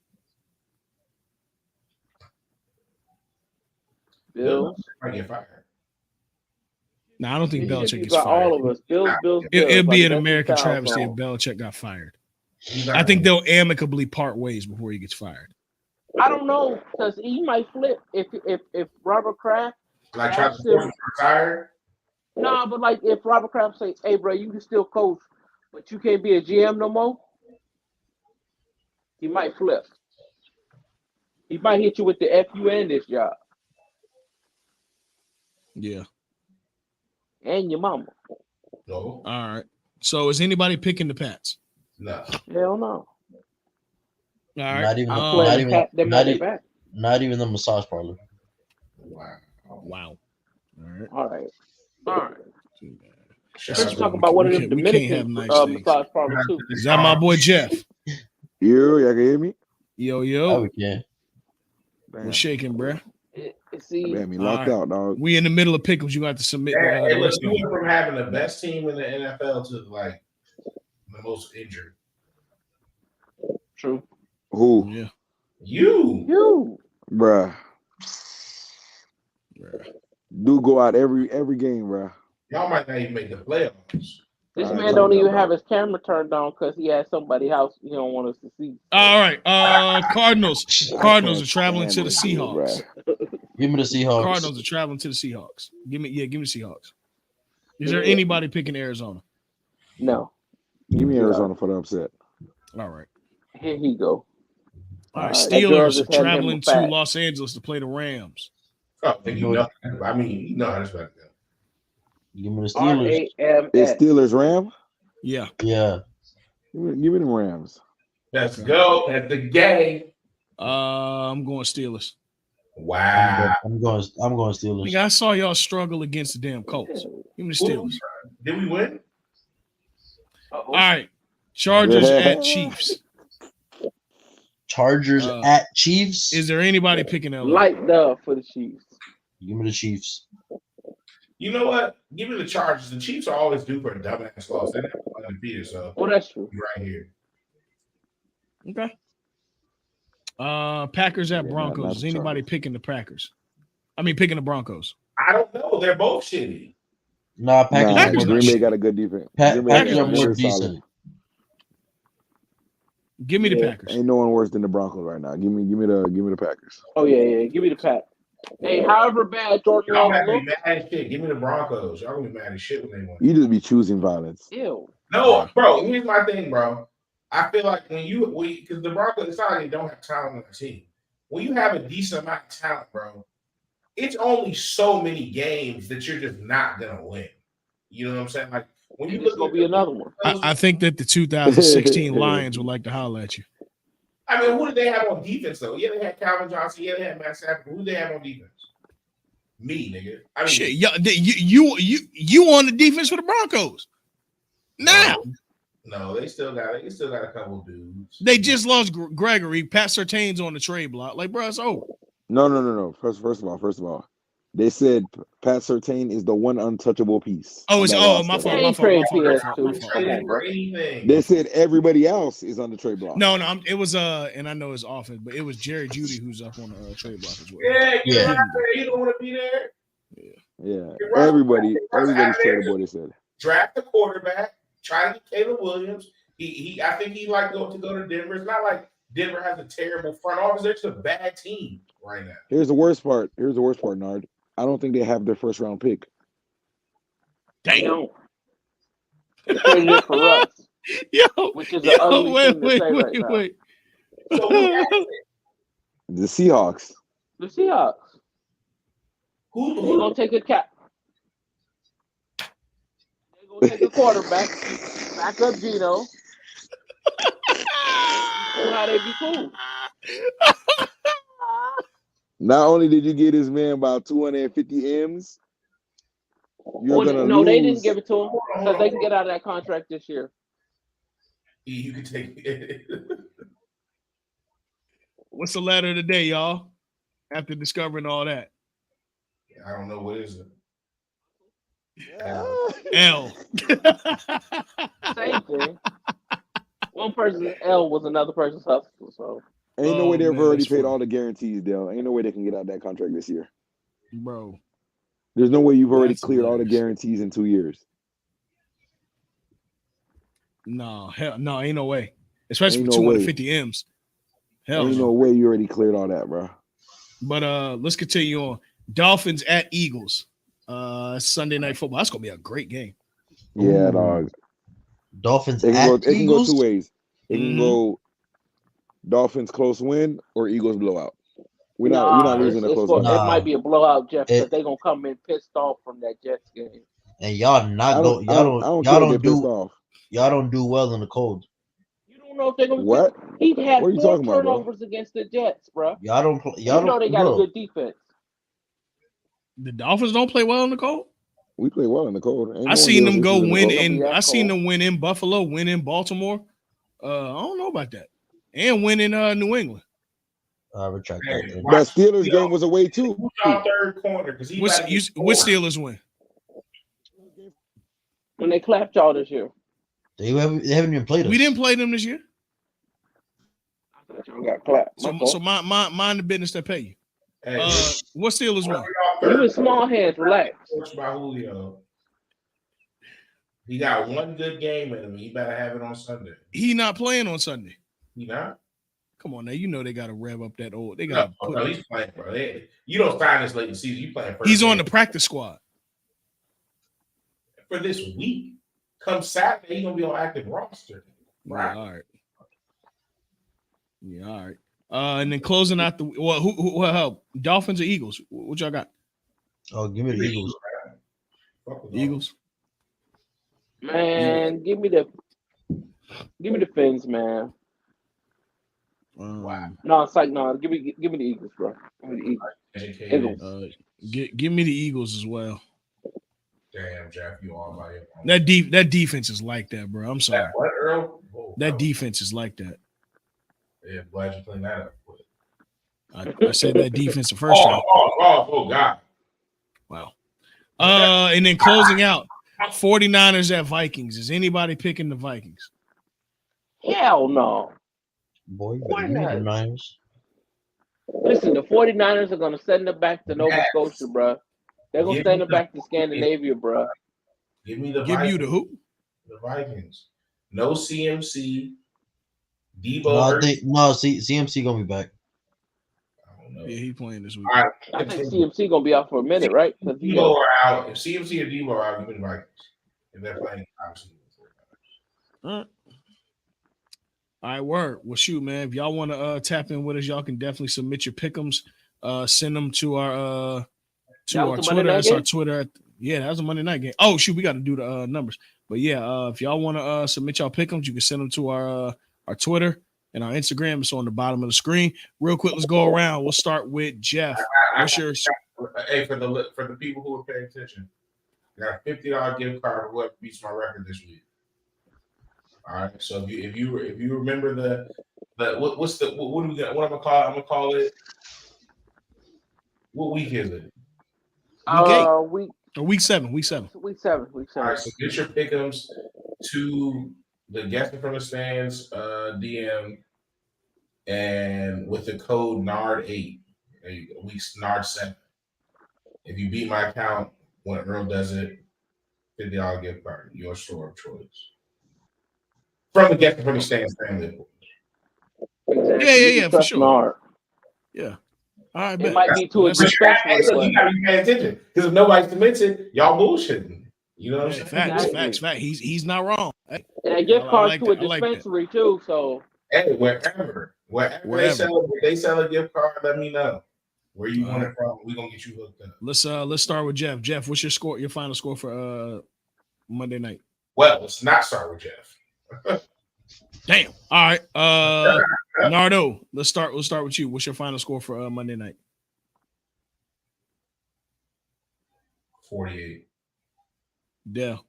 Bills might get fired. No, I don't think Belichick gets got fired. all of us. Bills. It'd be an that's American the travesty if song. Belichick got fired. I think they'll amicably part ways before he gets fired. I don't know because he might flip if Robert Kraft Like try to force him to retire. No, but like if Robert Kraft say, "Hey, bro, you can still coach, but you can't be a GM no more," he might flip. He might hit you with the "F you and this job." Yeah. And your mama. No. All right. So is anybody picking the Pats? No. Hell no. All right. Not even the massage parlor. Wow. Wow. All right. Let's talk about one of them Dominican massage parlors too. Is that my boy Jeff? Y'all can hear me? Yo. Oh, yeah. We're shaking, bruh. See, Damn, me locked out, dog. We in the middle of pickles. You got to submit. You went from having the best team in the NFL to like the most injured. True. Who? Yeah. You. Bruh. Do go out every game, bruh. Y'all might not even make the playoffs. This man don't even have his camera turned on because he has somebody's house he don't want us to see. All right. Cardinals. Cardinals are traveling to the Seahawks. Give me the Seahawks. Cardinals are traveling to the Seahawks. Give me the Seahawks. Is there anybody picking Arizona? No. Give me Arizona for the upset. All right. Here he go. All right. Steelers are traveling to Los Angeles to play the Rams. Oh, you know. I mean, you know how this about to go. Give me the Steelers. Is Steelers Ram? Yeah. Yeah. Give me the Rams. Let's go at the game. I'm going Steelers. Wow. I'm going Steelers. I saw y'all struggle against the damn Colts. Give me the Steelers. Did we win? All right. Chargers at Chiefs. Chargers at Chiefs. Is there anybody picking LA? Light dub for the Chiefs. Give me the Chiefs. You know what? Give me the Chargers. The Chiefs are always due for a dumbass loss. They never undefeated, so that's true. Right here. Okay. Packers at Broncos. Is anybody picking the Packers? I mean, picking the Broncos. I don't know. They're both shitty. Nah, Packers. Green Bay got a good defense. Packers are more decent. Give me the Packers. Ain't no one worse than the Broncos right now. Give me the Packers. Oh yeah. Give me the Pack. Hey, however bad Jordan Y'all Love gonna be mad as shit. Give me the Broncos. Y'all gonna be mad as shit when they win. You just be choosing violence. Ew. No, bro. Here's my thing, bro. I feel like because the Broncos, it's not like they don't have talent on the team. When you have a decent amount of talent, bro, it's only so many games that you're just not gonna win. You know what I'm saying? Like when you look, gonna be another one. I think that the 2016 Lions would like to holler at you. I mean, who did they have on defense though? Yeah, they had Calvin Johnson. Yeah, they had Matt Stafford. Who did they have on defense? Me, nigga. I mean, shit, you on the defense for the Broncos now? No, they still got a couple dudes. They just lost Gregory. Pat Surtain's on the trade block. Like, bro, it's over. No. First of all, they said Pat Surtain is the one untouchable piece. Oh, it's on that my roster. fault. They My ain't fault. My trade fault. My PS2. fault. My fault. Come My on, fault. bro. Anything. They said everybody else is on the trade block. No, it was and I know it's often, but it was Jerry Judy who's up on the trade block as well. Yeah, Yeah. right there. You don't want to be there. Yeah, Russ- everybody's Russ out there. tradable. They said. Draft the quarterback. Try to get Caleb Williams. I think he like to go to Denver. It's not like Denver has a terrible front office. They're just a bad team right now. Here's the worst part, Nard. I don't think they have their first round pick. They don't. They traded it for Russ, Yo, which is an ugly thing to say right now. wait. So who has it? The Seahawks. The Seahawks. Who They're gonna take a cap. They're gonna take a quarterback, back up Gino. See how they be cool. Not only did you get this man about 250 M's, you're gonna No, lose. they didn't give it to him because they can get out of that contract this year. You can take it. What's the letter of the day, y'all? After discovering all that, I don't know what is it. L. Same thing. One person's L was another person's hustle. So Ain't no way they've man, already that's paid funny. all the guarantees, Dale. Ain't no way they can get out that contract this year. Bro, There's no way you've already That's cleared all the hilarious. guarantees in 2 years. no, hell, no, ain't no way. Especially Ain't for no way. 250 M's. Hell Ain't no. no way you already cleared all that, bro. But let's continue on. Dolphins at Eagles. Sunday night football. That's gonna be a great game. Yeah, Ooh. dog. Dolphins It at can go Eagles. 2 ways. It can Mhm. go Dolphins close win or Eagles blowout. We're not losing a close game. Nah. It might be a blowout, Jeff, because It- they're gonna come in pissed off from that Jets game. And y'all I not go. don't care if they're pissed off. Y'all don't do well in the cold. You don't know if they're gonna. What? He had What are you 4 talking about, bro? turnovers against the Jets, bro. Y'all don't. You know they got a good defense. The Dolphins don't play well in the cold. We play well in the cold. Ain't no I one seen gave us them go issues in the win cold. in. That I seen cold. them win in Buffalo, win in Baltimore. I don't know about that, and win in New England. I retract Hey, that. Then. watch That Steelers Steelers. game was away too. Who's y'all third corner? Because he Which about to get Steelers win? When they clapped y'all this year, They haven't even played us. We didn't play them this year. I thought y'all got clapped. So mind the business that pay you. Hey, What Steelers win? y'all You third in small hands, relax. coach by Julio. He got one good game in him. He better have it on Sunday. He not playing on Sunday. You know? Come on now, you know they got to rev up that old. They got No, he's playing, bro. You don't sign this late in the season. You playing first. He's on game. the practice squad. For this week. Come Saturday, he's gonna be on active roster. Right. Yeah, all right. Yeah, all right. And then closing out the who help? Dolphins or Eagles? What y'all got? Oh, give me the Eagles. Fuck with Eagles. Man, give me the Fins, man. Wow. No, it's like no. Give me the Eagles, bro. Give me the Eagles. Educated. Give me the Eagles as well. Damn, Jeff, you all by your own. That defense is like that, bro. I'm sorry. What, Earl? Oh, That defense is like that. Yeah, glad you cleaned that up. I said that defense the first time. Oh, God. Wow. And then closing out, 49ers at Vikings. Is anybody picking the Vikings? Hell no. Boy, you better read the Niners. Listen, the 49ers are gonna send it back to Nova Scotia, bro. They're gonna send it back to Scandinavia, bro. Give me the Give Vikings. you the who? The Vikings. No CMC. Debo. CMC gonna be back. I don't know. Yeah, he playing this week. All right, I think continue. CMC gonna be out for a minute, right? If Debo are out. If CMC or Debo are out, give me the Vikings. If they're playing, obviously. All right, word. Well, shoot, man. If y'all want to tap in with us, y'all can definitely submit your pick'ems. Send them to our Twitter. That's our Twitter. Yeah, that was a Monday night game. Oh, shoot, we got to do the numbers. But yeah, if y'all want to submit y'all pick'ems, you can send them to our Twitter and our Instagram. It's on the bottom of the screen. Real quick, let's go around. We'll start with Jeff. What's your? Hey, for the people who are paying attention, I got a $50 gift card for whoever beats my record this week. All right. So if you remember the what do we got? What I'm gonna call it? I'm gonna call it. What week is it? Week 8 Week or week 7? Week 7. week 7. Week All 7. right. So get your pick'ems to the Guessing from the Stands DM and with the code NARD8. There you go. We NARD7. If you beat my account when Earl does it, $50 gift card, your store of choice. From the Guessing from the Stands family. Exactly. Yeah, You can for trust sure. Nard. Yeah. All right, It bet. might be to a But you dispensary, so but you gotta be paying attention. Because if nobody's convinced, y'all bullshitting. You know what I'm saying? Facts. Exactly. He's not wrong. Hey, and a gift I card like to a that. I like that. dispensary too. So Hey, wherever they sell a gift card, let me know where you want it from. We're gonna get you hooked up. Let's start with Jeff. Jeff, what's your score? Your final score for Monday night? Well, let's not start with Jeff. Damn. All right. Nardo, we'll start with you. What's your final score for Monday night? 48. Dell.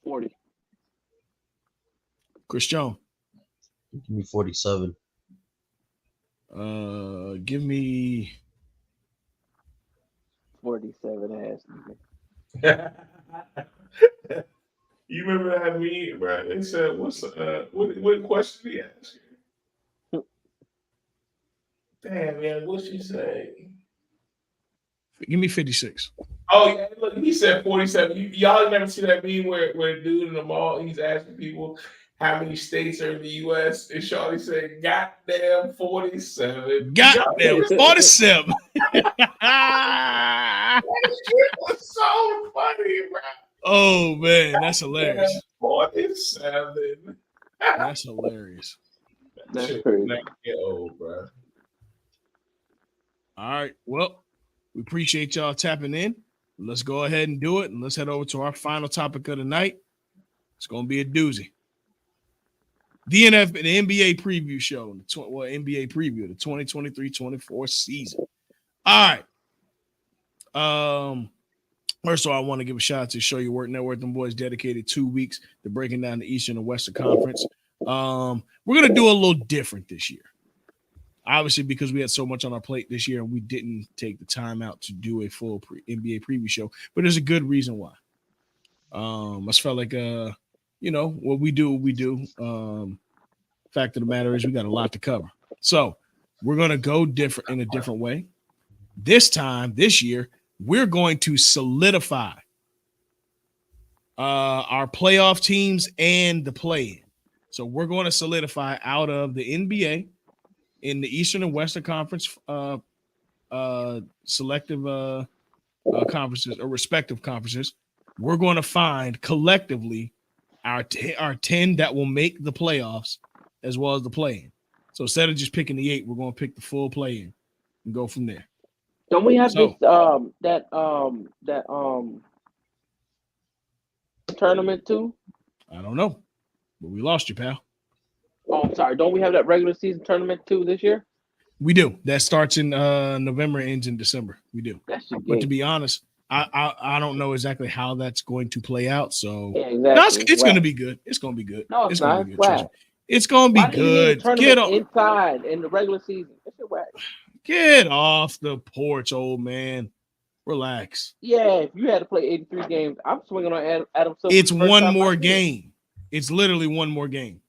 40. Christian. Give me 47. Give me 47 ass. You remember that meme, bro? They said, "What's what question did he ask you?" Damn, man, what'd she say? Give me 56. Oh yeah, look, he said 47. Y'all never see that meme where a dude in the mall he's asking people how many states are in the U.S. and Charlie said, "Goddamn 47." Goddamn 47. That shit was so funny, bro. Oh man, that's hilarious. 47. That's hilarious. That's Shit crazy. never get old, bro. All right. Well, we appreciate y'all tapping in. Let's go ahead and do it. And let's head over to our final topic of the night. It's going to be a doozy. The NBA preview show, NBA preview, the 2023-24 season. All right. First of all, I want to give a shout out to Show Your Work Network. Them boys dedicated 2 weeks to breaking down the Eastern and Western Conference. We're going to do a little different this year. Obviously, because we had so much on our plate this year and we didn't take the time out to do a full NBA preview show, but there's a good reason why. I just felt like, what we do. Fact of the matter is we got a lot to cover. So we're going to go in a different way. This year, we're going to solidify our playoff teams and the play-in. So we're going to solidify out of the NBA in the Eastern and Western Conference selective conferences or respective conferences. We're going to find collectively our 10 that will make the playoffs as well as the play-in. So instead of just picking the 8, we're going to pick the full play-in and go from there. Don't we have this tournament too? I don't know, but we lost you, pal. Oh, I'm sorry. Don't we have that regular season tournament too this year? We do. That starts in November, ends in December. We do. But to be honest, I don't know exactly how that's going to play out. So yeah, exactly. It's going to be good. It's going to be good. No, it's not. Going to be good. It's going to be Why do you need a good. tournament inside in the regular season? That's your whack. Get off the porch, old man. Relax. Yeah, if you had to play 83 games, I'm swinging on Adam Silver. It's one more game. It's literally one more game,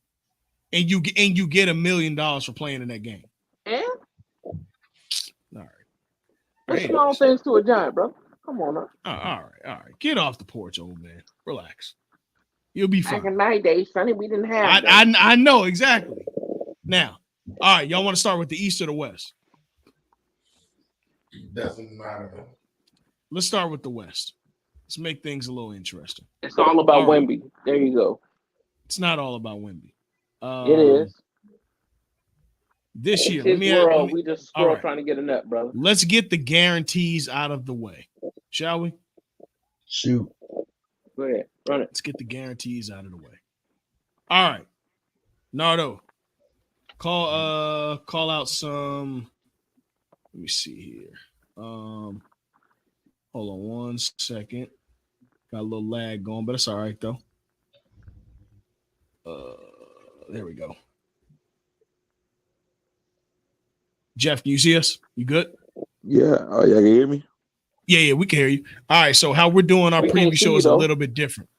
and you get $1 million for playing in that game. And all right, there's small things to a giant, bro. Come on now. All right. Get off the porch, old man. Relax. You'll be fine. Back in 9 days, Sonny, we didn't have. I know exactly. Now, all right, y'all want to start with the East or the West? Doesn't matter. Let's start with the West. Let's make things a little interesting. It's all about Wemby. There you go. It's not all about Wemby. It is. This year, we just squirrel trying to get a nut, brother. Let's get the guarantees out of the way, shall we? Shoot. Go ahead, run it. Let's get the guarantees out of the way. All right, Nardo, call out some. Let me see here. Hold on 1 second. Got a little lag going, but it's all right though. There we go. Jeff, can you see us? You good? Yeah. Oh, yeah. Can you hear me? Yeah, we can hear you. All right, so how we're doing our We can't preview see show you, is a though. little bit different.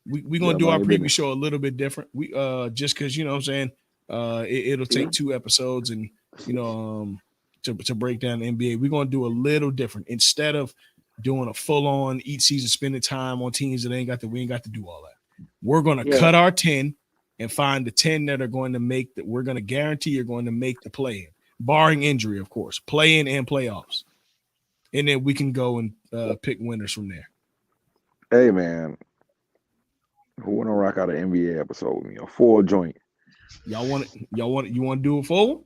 We're gonna Yeah, do our mind your preview business. show a little bit different. We just because you know what I'm saying it'll take 2 episodes and you know to break down the NBA. We're gonna do a little different instead of doing a full on each season spending time on teams that we ain't got to do all that. We're gonna cut our 10 and find the 10 that are going to make that we're gonna guarantee are going to make the play in, barring injury, of course, play in and playoffs, and then we can go and pick winners from there. Hey, man. Who want to rock out an NBA episode with me? A full joint. You want to do a full?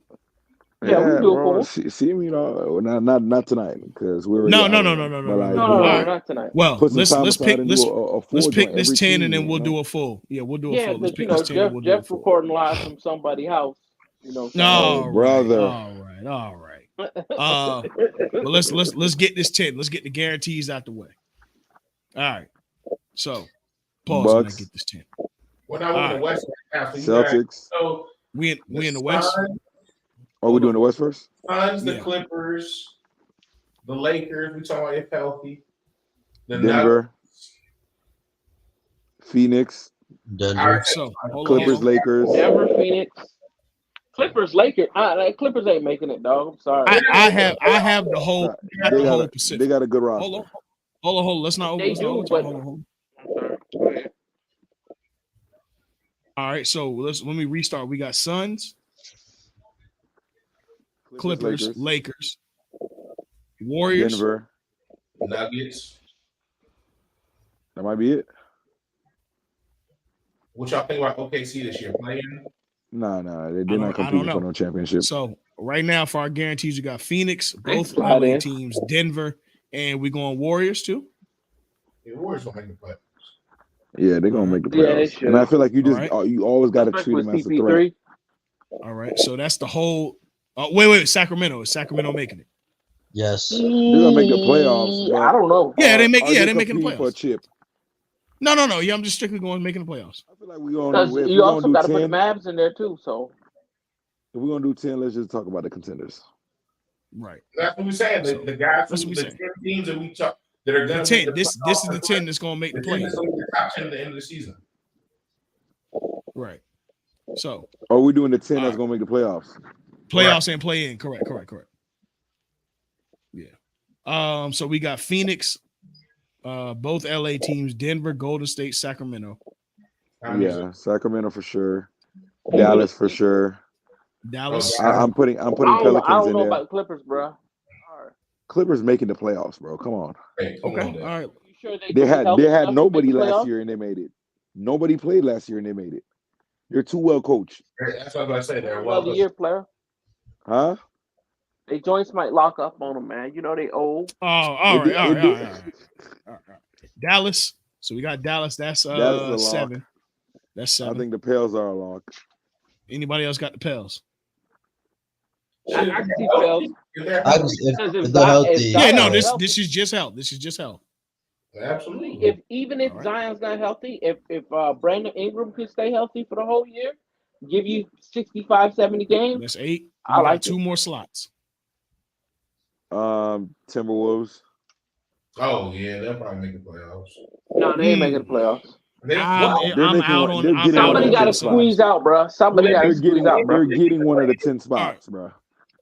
Yeah, we can do it bro. full. See me, not tonight because we're No, Not tonight. Well, put some let's time aside pick and do a full let's pick joint this every 10 team, and then we'll do a full. Yeah, we'll do a full. Let's but pick this 10 and we'll do a Jeff full. recording live from somebody's house. You know. No, brother. All right. Well, let's get this 10. Let's get the guarantees out the way. All right. So pause when I get this 10. We're not in the West right now. So Celtics. So we in the West. Are we doing the West first? Suns, the Clippers, the Lakers. We talking about if healthy. The Denver, Nuggets, Phoenix, Denver. So Clippers, Lakers. Denver, Phoenix, Clippers, Lakers. Clippers ain't making it, dog. I'm sorry. I have the whole Pacific. They got a good roster. Hold on. Let's not They do, but hold on. All right, so let me restart. We got Suns, Clippers, Lakers, Warriors, Denver, Nuggets. That might be it. What y'all think about OKC this year? Playing? Nah, they're not competing for no championship. So right now for our guarantees, we got Phoenix, both LA teams, Denver, and we going Warriors too. The Warriors will make the play. Yeah, they're gonna make the playoffs. And I feel like you always got to treat them as a threat. All right, so that's the whole. Wait, Sacramento. Is Sacramento making it? Yes. They're gonna make the playoffs. I don't know. Yeah, they're making the playoffs for a chip. No. Yeah, I'm just strictly going making the playoffs. I feel like we're gonna. You also got to put the Mavs in there too. So if we're gonna do 10, let's just talk about the contenders. Right. That's what we're saying. The guys from the 10 teams that we talk that are going to 10. This is the 10 that's going to make the playoffs. The top 10 at the end of the season. Right. So are we doing the 10 that's gonna make the playoffs? Playoffs and play in. Correct. Yeah. So we got Phoenix, both LA teams, Denver, Golden State, Sacramento. Yeah, Sacramento for sure. Dallas for sure. Dallas. I'm putting Pelicans in there. I don't know about Clippers, bro. Clippers making the playoffs, bro. Come on. Okay. All right. You sure they had nobody last year and they made it. Nobody played last year and they made it. You're too well coached. That's what I was going to say. They're another year player. Huh? They joints might lock up on them, man. You know they old. Oh, all right. Dallas. So we got Dallas. That's 7. That's 7. I think the Pels are a lock. Anybody else got the Pels? I can see Pels. If they're healthy. Yeah, no, this is just health. This is just health. Absolutely. Even if Zion's not healthy, if Brandon Ingram could stay healthy for the whole year, give you 65, 70 games. That's 8. I like 2 more slots. Timberwolves. Oh yeah, they'll probably make the playoffs. No, they ain't making the playoffs. I'm out on. Somebody got to squeeze out, bro. Somebody got to squeeze out, bro. They're getting one of the 10 spots, bro.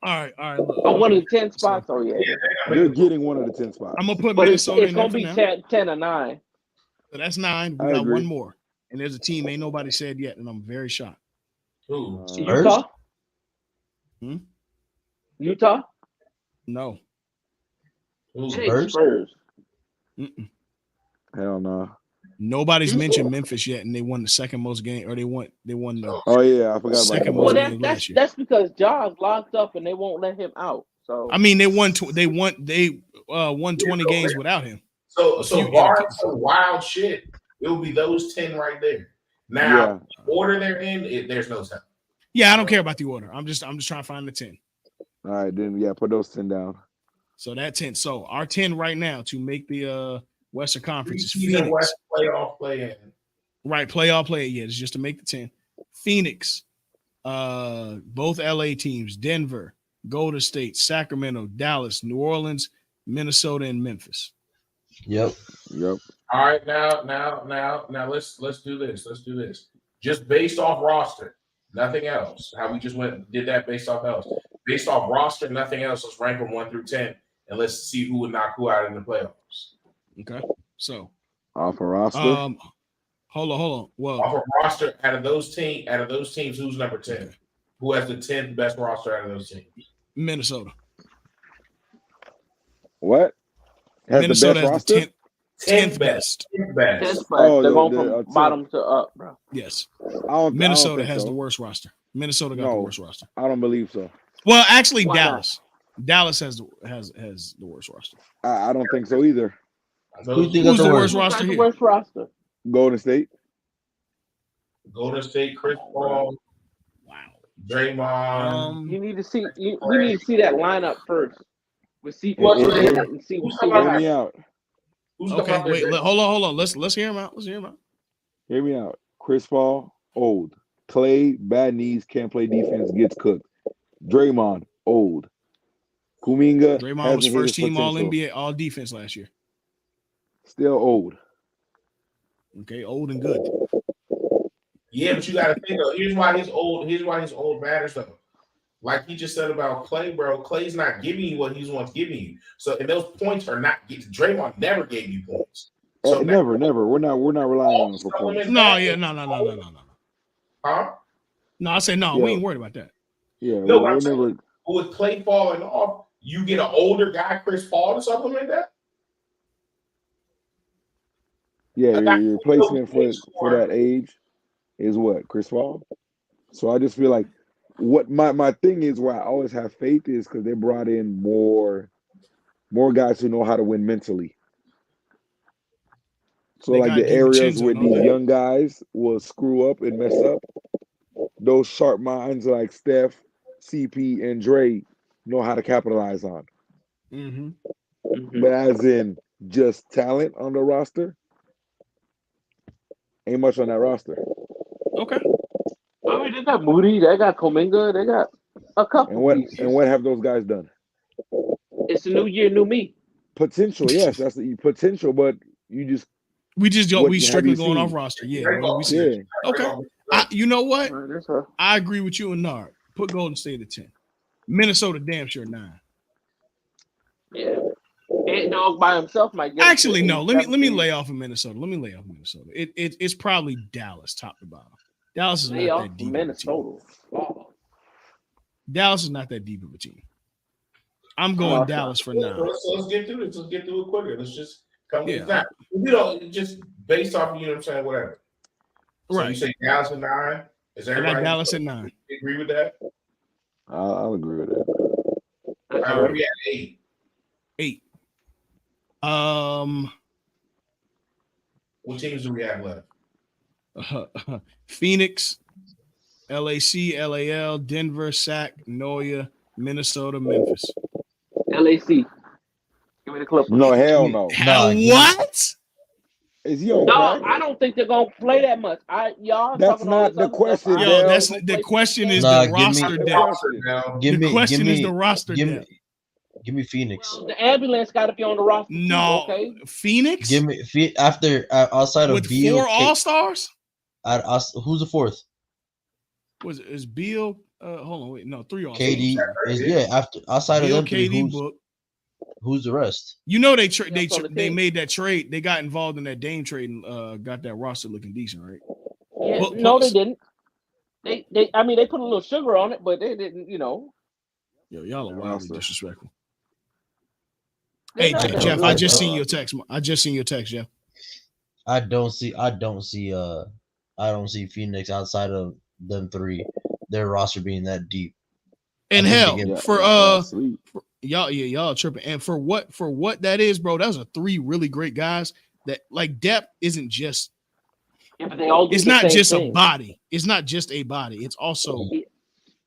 All right. Look, one of the 10 spots. Oh yeah. They're getting one of the 10 spots. I'm gonna put Minnesota. It's gonna be 10 or 9. So that's 9. We got one more, and there's a team ain't nobody said yet, and I'm very shocked. Who? Utah. Utah. No. Spurs. Hell no. Nobody's mentioned Memphis yet, and they won the second most game, or they won the. Oh yeah, I forgot second about most that. game. That's because Ja's locked up and they won't let him out. So I mean, they won 20 games without him. So barring some wild shit, it will be those 10 right there. Now, order they're in, there's no time. Yeah, I don't care about the order. I'm just trying to find the 10. All right, then put those 10 down. So that 10. So our 10 right now to make the Western Conference is Phoenix. Phoenix. West playoff play-in. Right, playoff play. Yeah, it's just to make the 10. Phoenix, both LA teams, Denver, Golden State, Sacramento, Dallas, New Orleans, Minnesota, and Memphis. Yep. All right, now, let's do this. Let's do this. Just based off roster, nothing else. How we just did that based off else. Based off roster, nothing else. Let's rank them 1 through 10, and let's see who would knock who out in the playoffs. Okay, so off a roster. Hold on. Well, off a roster out of those teams, who's number 10? Okay. Who has the 10th best roster out of those teams? Minnesota. What? Minnesota has the 10th best. 10th best. They're going from bottom to up, bro. Yes. Minnesota has the worst roster. Minnesota got the worst roster. I don't believe so. Well, actually, Dallas. Dallas has the worst roster. I don't think so either. Who's the worst roster here? Worst roster. Golden State. Chris Paul. Wow. Draymond. You need to see. We need to see that lineup first. With C4 and see what's Hear me out. Okay, wait. Hold on. Let's hear him out. Hear me out. Chris Paul, old. Clay, bad knees, can't play defense, gets cooked. Draymond, old. Kuminga. Draymond was first team All NBA, All Defense last year. Still old. Okay, old and good. Yeah, but you got to think though. Here's why his old matters though. Like he just said about Clay, bro. Clay's not giving you what he's once giving you. So, and those points are not. Draymond never gave you points. So never. We're not relying on him for points. No. Huh? No, I say no. Yeah. We ain't worried about that. Yeah, no, we're never. With Clay falling off, you get an older guy, Chris Paul, to supplement that. Yeah, your replacement for that age is what? Chris Paul. So I just feel like what my thing is where I always have faith is because they brought in more guys who know how to win mentally. So like the areas where these young guys will screw up and mess up, those sharp minds like Steph, CP, and Dre know how to capitalize on. Mm-hmm. But as in just talent on the roster, ain't much on that roster. Okay. I mean, they got Moody, they got Kuminga, they got a couple. And what have those guys done? It's a new year, new me. Potential, yes, that's the potential, but we strictly going off roster. Yeah. Okay. You know what? I agree with you and Nard. Put Golden State at 10. Minnesota damn sure 9. Yeah. Ant Dog by himself might get. Actually, no. Let me lay off of Minnesota. It's probably Dallas top to bottom. Dallas is not that deep. Minnesota. Dallas is not that deep of a team. I'm going Dallas for now. Let's get through this. Let's get through it quicker. Let's just come to that. Just based off, you know what I'm saying, whatever. So right. You say Dallas at 9? Is everybody? I got Dallas at 9. Agree with that? I'll agree with that. All right, where we at 8? 8. What teams do we have left? Phoenix, LAC, LAL, Denver, Sac, Noya, Minnesota, Memphis. LAC. Give me the Clippers. No, hell no. What? Is he on crack? I don't think they're gonna play that much. That's not the question. Yo, that's the question is the roster depth. The question is the roster depth. Give me Phoenix. The ambulance got to be on the roster. No, too, okay? Phoenix. Give me outside of with Beal, 4 All-Stars. Who's the 4th? Is Beal? Hold on, wait, no, 3 All-Stars. KD is outside Beal, of them. KD, who's the rest? You know they made that trade. They got involved in that Dame trade and got that roster looking decent, right? Yeah, no, they didn't. They put a little sugar on it, but they didn't. Yo, y'all are wildly disrespectful. Hey, Jeff, I just seen your text. Jeff. I don't see Phoenix outside of them 3. Their roster being that deep. And hell, y'all tripping. And for what that is, bro, those are 3 really great guys. That like depth isn't just. Yeah, but they all do it's the not same just thing. a body. It's not just a body. It's also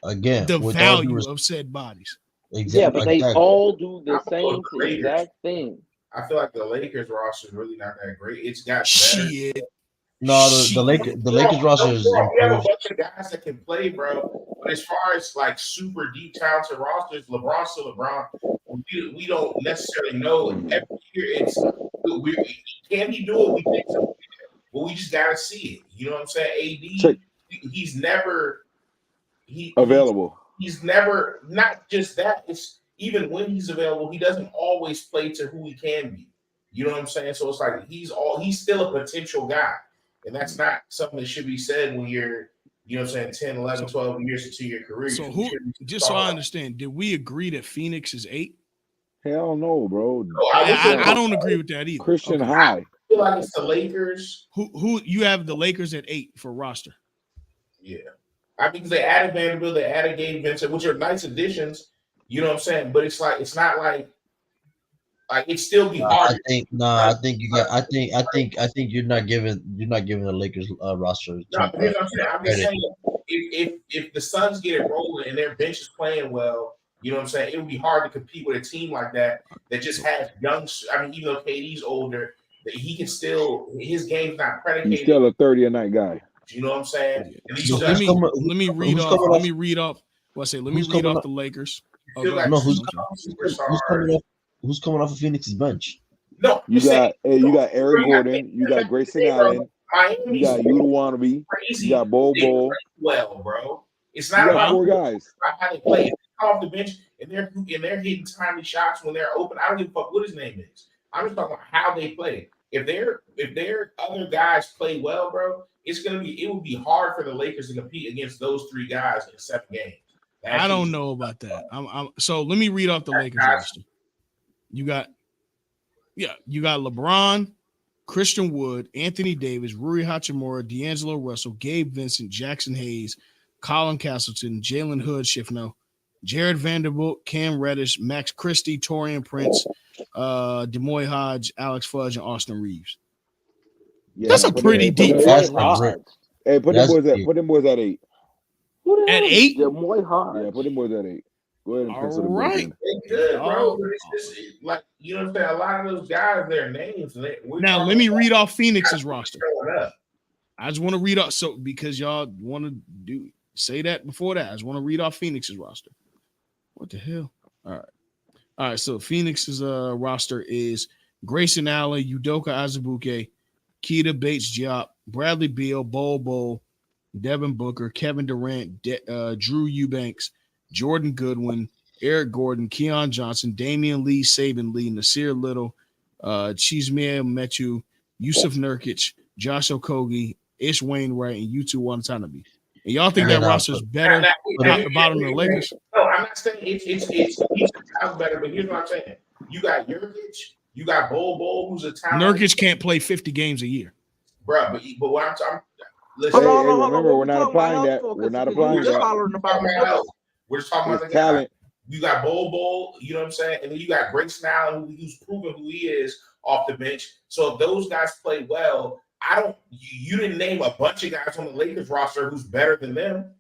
the value of said bodies. Exactly. Yeah, but they all do the same exact thing. I feel like the Lakers roster is really not that great. It's got shit. No, the Lakers roster is We have a improved. bunch of guys that can play, bro. But as far as like super deep talented rosters, LeBron's still LeBron. We don't necessarily know. Every year, can he do it? We think so, but we just gotta see it. You know what I'm saying? Check AD, he's never available. he's never not just that. It's even when he's available, he doesn't always play to who he can be. You know what I'm saying? So it's like he's still a potential guy. And that's not something that should be said when you're, you know what I'm saying, 10, 11, 12 years into your career. So who? Just so I understand, did we agree that Phoenix is 8? Hell no, bro. No, I don't agree with that either. Christian Okay. High. I feel like it's the Lakers. Who you have the Lakers at 8 for roster? Yeah. I mean, they added Vanderbilt, they added Gabe Vincent, which are nice additions. You know what I'm saying? But it's not like it still be hard. I think you're not giving the Lakers roster. No, here's what I'm saying. I'm just saying if the Suns get it rolling and their bench is playing well, you know what I'm saying, it would be hard to compete with a team like that just has young. I mean, even though KD's older, that he can still his game's not predicated. He's still a 30-a-night guy. You know what I'm saying? So let me read off. Let me read off the Lakers. Who's coming off of Phoenix's bench? No, you got Eric Gordon, you got Grayson Allen, you got Udawanabe, you got Bobo. Well, bro, it's not about 4 guys. How they play. If they off the bench and they're hitting timely shots when they're open. I don't give a fuck what his name is. I'm just talking about how they play. If their other guys play well, bro, it would be hard for the Lakers to compete against those 3 guys in 7 games. I don't know about that. So let me read off the Lakers roster. You got LeBron, Christian Wood, Anthony Davis, Rui Hachimura, D'Angelo Russell, Gabe Vincent, Jackson Hayes, Colin Castleton, Jalen Hood Shifno, Jared Vanderbilt, Cam Reddish, Max Christie, Torian Prince, Demoy Hodge, Alex Fudge, and Austin Reeves. Yeah, that's a pretty deep. Hey, put them boys at 8. At 8? Demoy Hodge. Yeah, put them boys at 8. Go ahead and pencil All right. It's good, bro. It's just like, you know what I'm saying? A lot of those guys, their names. Now let me read off Phoenix's roster. I just want to read off because y'all want to say that before that. I just want to read off Phoenix's roster. What the hell? All right. So Phoenix's roster is Grayson Allen, Udoka Azubuike, Keita Bates-Diop, Bradley Beal, Bol, Devin Booker, Kevin Durant, Drew Eubanks, Jordan Goodwin, Eric Gordon, Keon Johnson, Damian Lee, Saban Lee, Nasir Little, Chizmia Metu, Yusuf Nurkic, Josh Okogie, Ish Wainwright, and Yutu Watanabe. And y'all think that roster is better at the bottom of the Lakers? No, I'm not saying it's better, but here's what I'm saying. You got Nurkic, you got Bol, who's a talent. Nurkic can't play 50 games a year. Bro, but what I'm talking listen, remember, we're not applying that. We're not applying that. We're just talking about the talent. You got Bol, you know what I'm saying? And then you got Grayson Allen, who's proven who he is off the bench. So if those guys play well, you didn't name a bunch of guys on the Lakers roster who's better than them.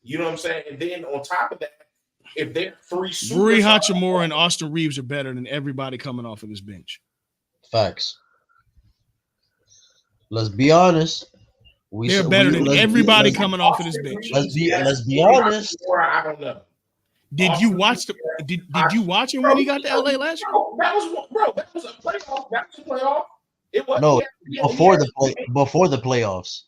You know what I'm saying? And then on top of that, if they're 3 Rui Hachimura and Austin Reeves are better than everybody coming off of this bench. Facts. Let's be honest. They're better than everybody coming off of this bench. Let's be honest. I don't know. Did you watch Did you watch him when he got to LA last year? That was a playoff. That was a playoff. It was before the playoffs.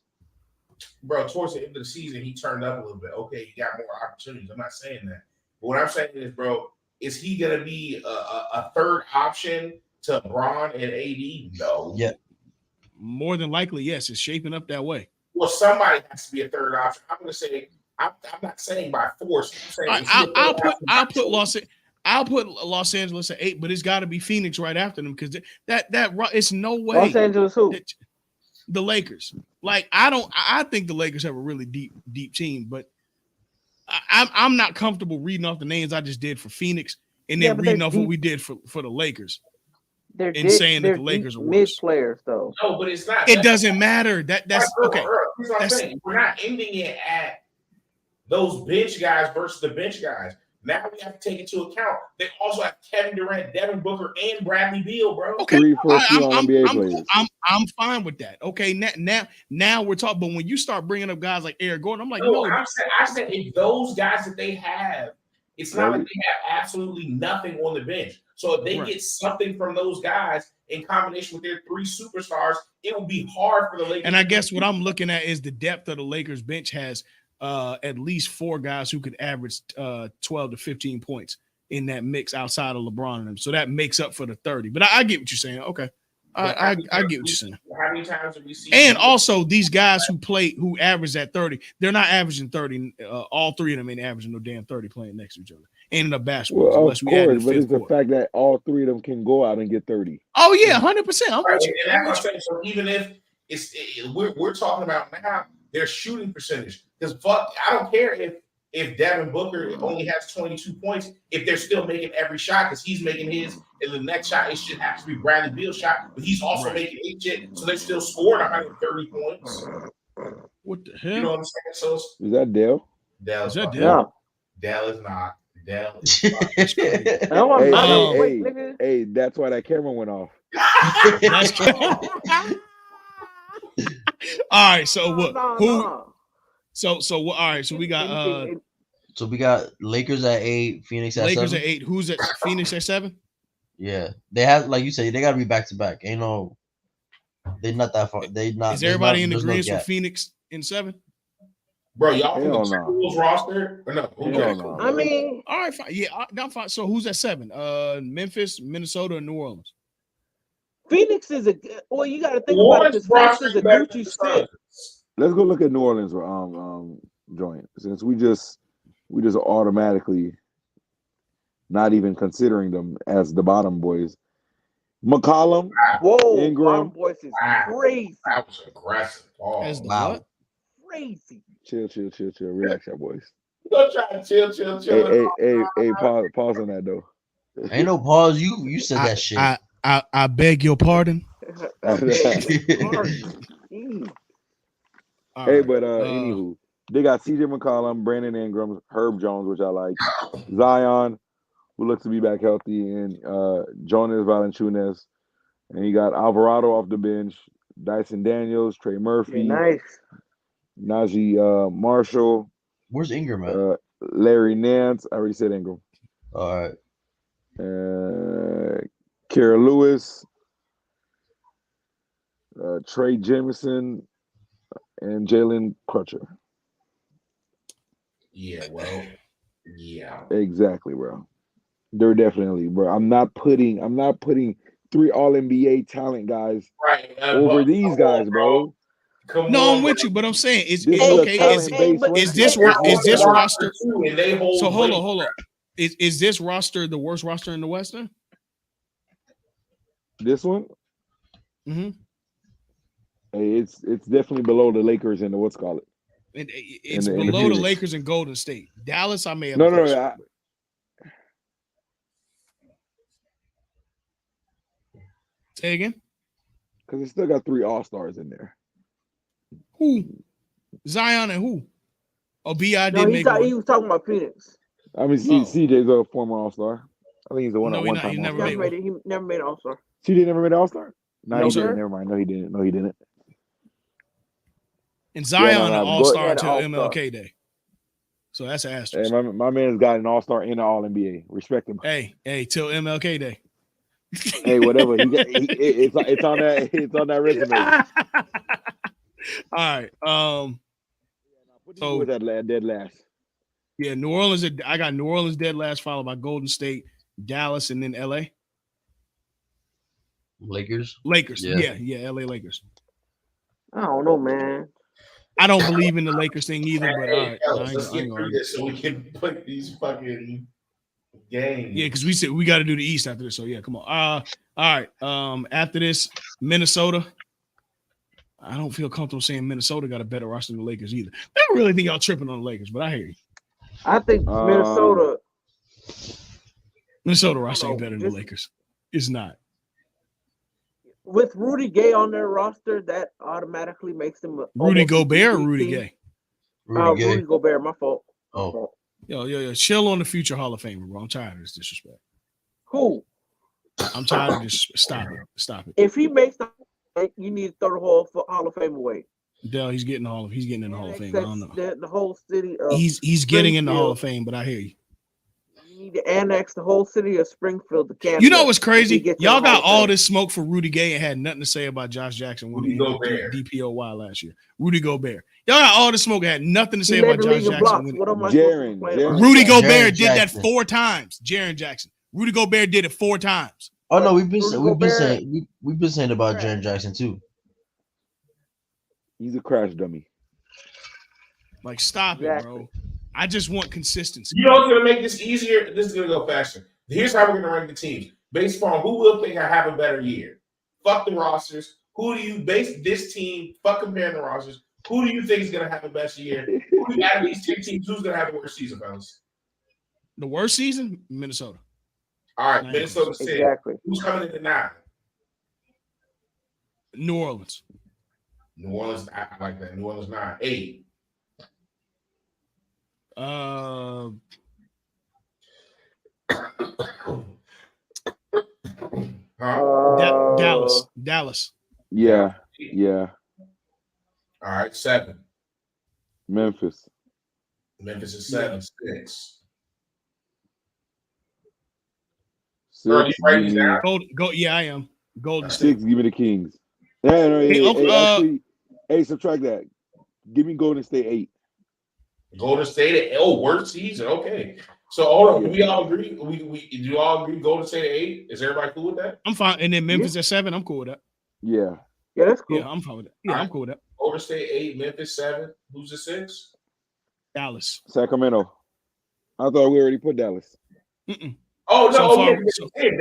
Bro, towards the end of the season, he turned up a little bit. Okay, he got more opportunities. I'm not saying that. But what I'm saying is, bro, is he gonna be a third option to Bron and AD? No. Yeah. More than likely, yes. It's shaping up that way. Well, somebody has to be a third option. I'm gonna say I'm not saying by force. I'm saying I'll put Los Angeles at 8, but it's got to be Phoenix right after them because that it's no way. Los Angeles who? The Lakers. Like I think the Lakers have a really deep team, but I'm not comfortable reading off the names I just did for Phoenix and then reading off what we did for the Lakers. Saying that the Lakers are mid players though. No, but it's not. It doesn't matter. That's okay. Here's what I'm saying. We're not ending it at those bench guys versus the bench guys. Now we have to take into account they also have Kevin Durant, Devin Booker, and Bradley Beal, bro. Okay, 3 first-team All-NBA players. I'm fine with that. Okay, now we're talking. But when you start bringing up guys like Eric Gordon, I'm like, No, no. I said if those guys that they have, it's not like they have absolutely nothing on the bench. So if they get something from those guys in combination with their 3 superstars, it will be hard for the Lakers. And I guess what I'm looking at is the depth of the Lakers bench has at least 4 guys who could average 12 to 15 points in that mix outside of LeBron and them. So that makes up for the 30. But I get what you're saying. Okay. I get what you're saying. How many times have we seen? And also these guys who average at 30, they're not averaging 30. All 3 of them ain't averaging no damn 30 playing next to each other. And in the basketball. Well, of course, but it's the fact that all 3 of them can go out and get 30. Oh yeah, 100%. I'm with you. And that's what I'm saying. So even if we're talking about now their shooting percentage, because I don't care if Devin Booker only has 22 points, if they're still making every shot because he's making his, and the next shot it should have to be Bradley Beal's shot, but he's also making 8 shit, so they're still scoring 130 points. What the hell? You know what I'm saying? So is that Dale? Is that Dale? Dale? Dale is not. Dale is not. Hey, that's why that camera went off. All right, so what? So what? All right, so we got So we got Lakers at 8, Phoenix at 7. Lakers at 8. Who's at Phoenix at 7? Yeah, they have, like you said, they got to be back to back. Ain't no, they're not that far. They not. Is everybody in agreement with Phoenix in 7? Bro, y'all from the Timberwolves roster? Or no? I mean, all right, fine. Yeah, I'm fine. So who's at 7? Memphis, Minnesota, and New Orleans. Phoenix is well, you got to think about it. Phoenix is a Gucci fit. Let's go look at New Orleans joint, since we just automatically not even considering them as the bottom boys. McCollum, Ingram, bottom boys is crazy. That was aggressive. As the what? Crazy. Chill. Relax, y'all boys. Don't try to chill. Hey, pause on that though. Ain't no pause. You said that shit. I beg your pardon. Hey, but anywho, they got CJ McCollum, Brandon Ingram, Herb Jones, which I like, Zion, who looks to be back healthy, and Jonas Valanciunas, and you got Alvarado off the bench, Dyson Daniels, Trey Murphy, Najee Marshall. Where's Ingram at? Larry Nance. I already said Ingram. All right. Kara Lewis, Trey Jemison, and Jalen Crutcher. Yeah, well, yeah. Exactly, bro. They're definitely, bro. I'm not putting 3 All-NBA talent guys over these guys, bro. No, I'm with you, but I'm saying is this roster? So hold on. Is this roster the worst roster in the Western? This one? Mm-hmm. Hey, it's definitely below the Lakers and the what's called it. It's below the Lakers and Golden State. Dallas, I may have no. Say again? Because it still got 3 All-Stars in there. Who? Zion and who? Oh, B.I. No, he was talking about Phoenix. I mean, CJ's a former All-Star. I think he's a one-time He never made an All-Star. CJ never made an All-Star? No, he didn't. Never mind. No, he didn't. And Zion an All-Star until MLK Day. So that's an asterisk. Hey, my man's got an All-Star and an All-NBA. Respect him. Hey, till MLK Day. Hey, whatever. It's on that resume. All right. So that dead last. Yeah, New Orleans. I got New Orleans dead last, followed by Golden State, Dallas, and then LA. Lakers. Yeah, LA Lakers. I don't know, man. I don't believe in the Lakers thing either, but all right. Let's get through this so we can put these fucking games. Yeah, because we said we got to do the East after this. So yeah, come on. All right. After this, Minnesota. I don't feel comfortable saying Minnesota got a better roster than the Lakers either. I don't really think y'all tripping on the Lakers, but I hear you. I think Minnesota roster ain't better than the Lakers. It's not. With Rudy Gay on their roster, that automatically makes them Rudy Gobert or Rudy Gay? Rudy Gobert, my fault. Oh. Yo, chill on the future Hall of Famer, bro. I'm tired of this disrespect. Who? I'm tired of this. Stop it. If he makes the, you need to throw the Hall of Fame away. Dell, he's getting in the Hall of Fame. I don't know. The whole city of he's getting in the Hall of Fame, but I hear you. You need to annex the whole city of Springfield to Canada. You know what's crazy? Y'all got all this smoke for Rudy Gay and had nothing to say about Josh Jackson winning DPOY last year. Rudy Gobert. Y'all got all this smoke and had nothing to say about Josh Jackson winning. Rudy Gobert did that 4 times. Jaren Jackson. Rudy Gobert did it 4 times. Oh no, we've been saying about Jaren Jackson too. He's a crash dummy. Like, stop it, bro. I just want consistency. You know what's gonna make this easier? This is gonna go faster. Here's how we're gonna rank the teams based on who will think I have a better year. Fuck the rosters. Who do you base this team? Fuck comparing the rosters. Who do you think is gonna have the best year? Who out of these 10 teams? Who's gonna have the worst season, fellas? The worst season? Minnesota. All right, Minnesota 6. Exactly. Who's coming in at 9? New Orleans. New Orleans, I like that. New Orleans 9. 8. Dallas. Yeah. All right, 7. Memphis is 7. 6. Go, yeah, I am. Golden 6, State. give me the Kings. Hey, subtract that. Give me Golden State 8. Golden State at worst season. Okay. So hold on. Do we all agree? We do you all agree Golden State at 8? Is everybody cool with that? I'm fine. And then Memphis at 7. I'm cool with that. Yeah, that's cool. Yeah, I'm fine with that. Yeah, I'm cool with that. Golden State 8, Memphis 7. Who's the 6? Dallas. Sacramento. I thought we already put Dallas. Mm-mm. Oh no!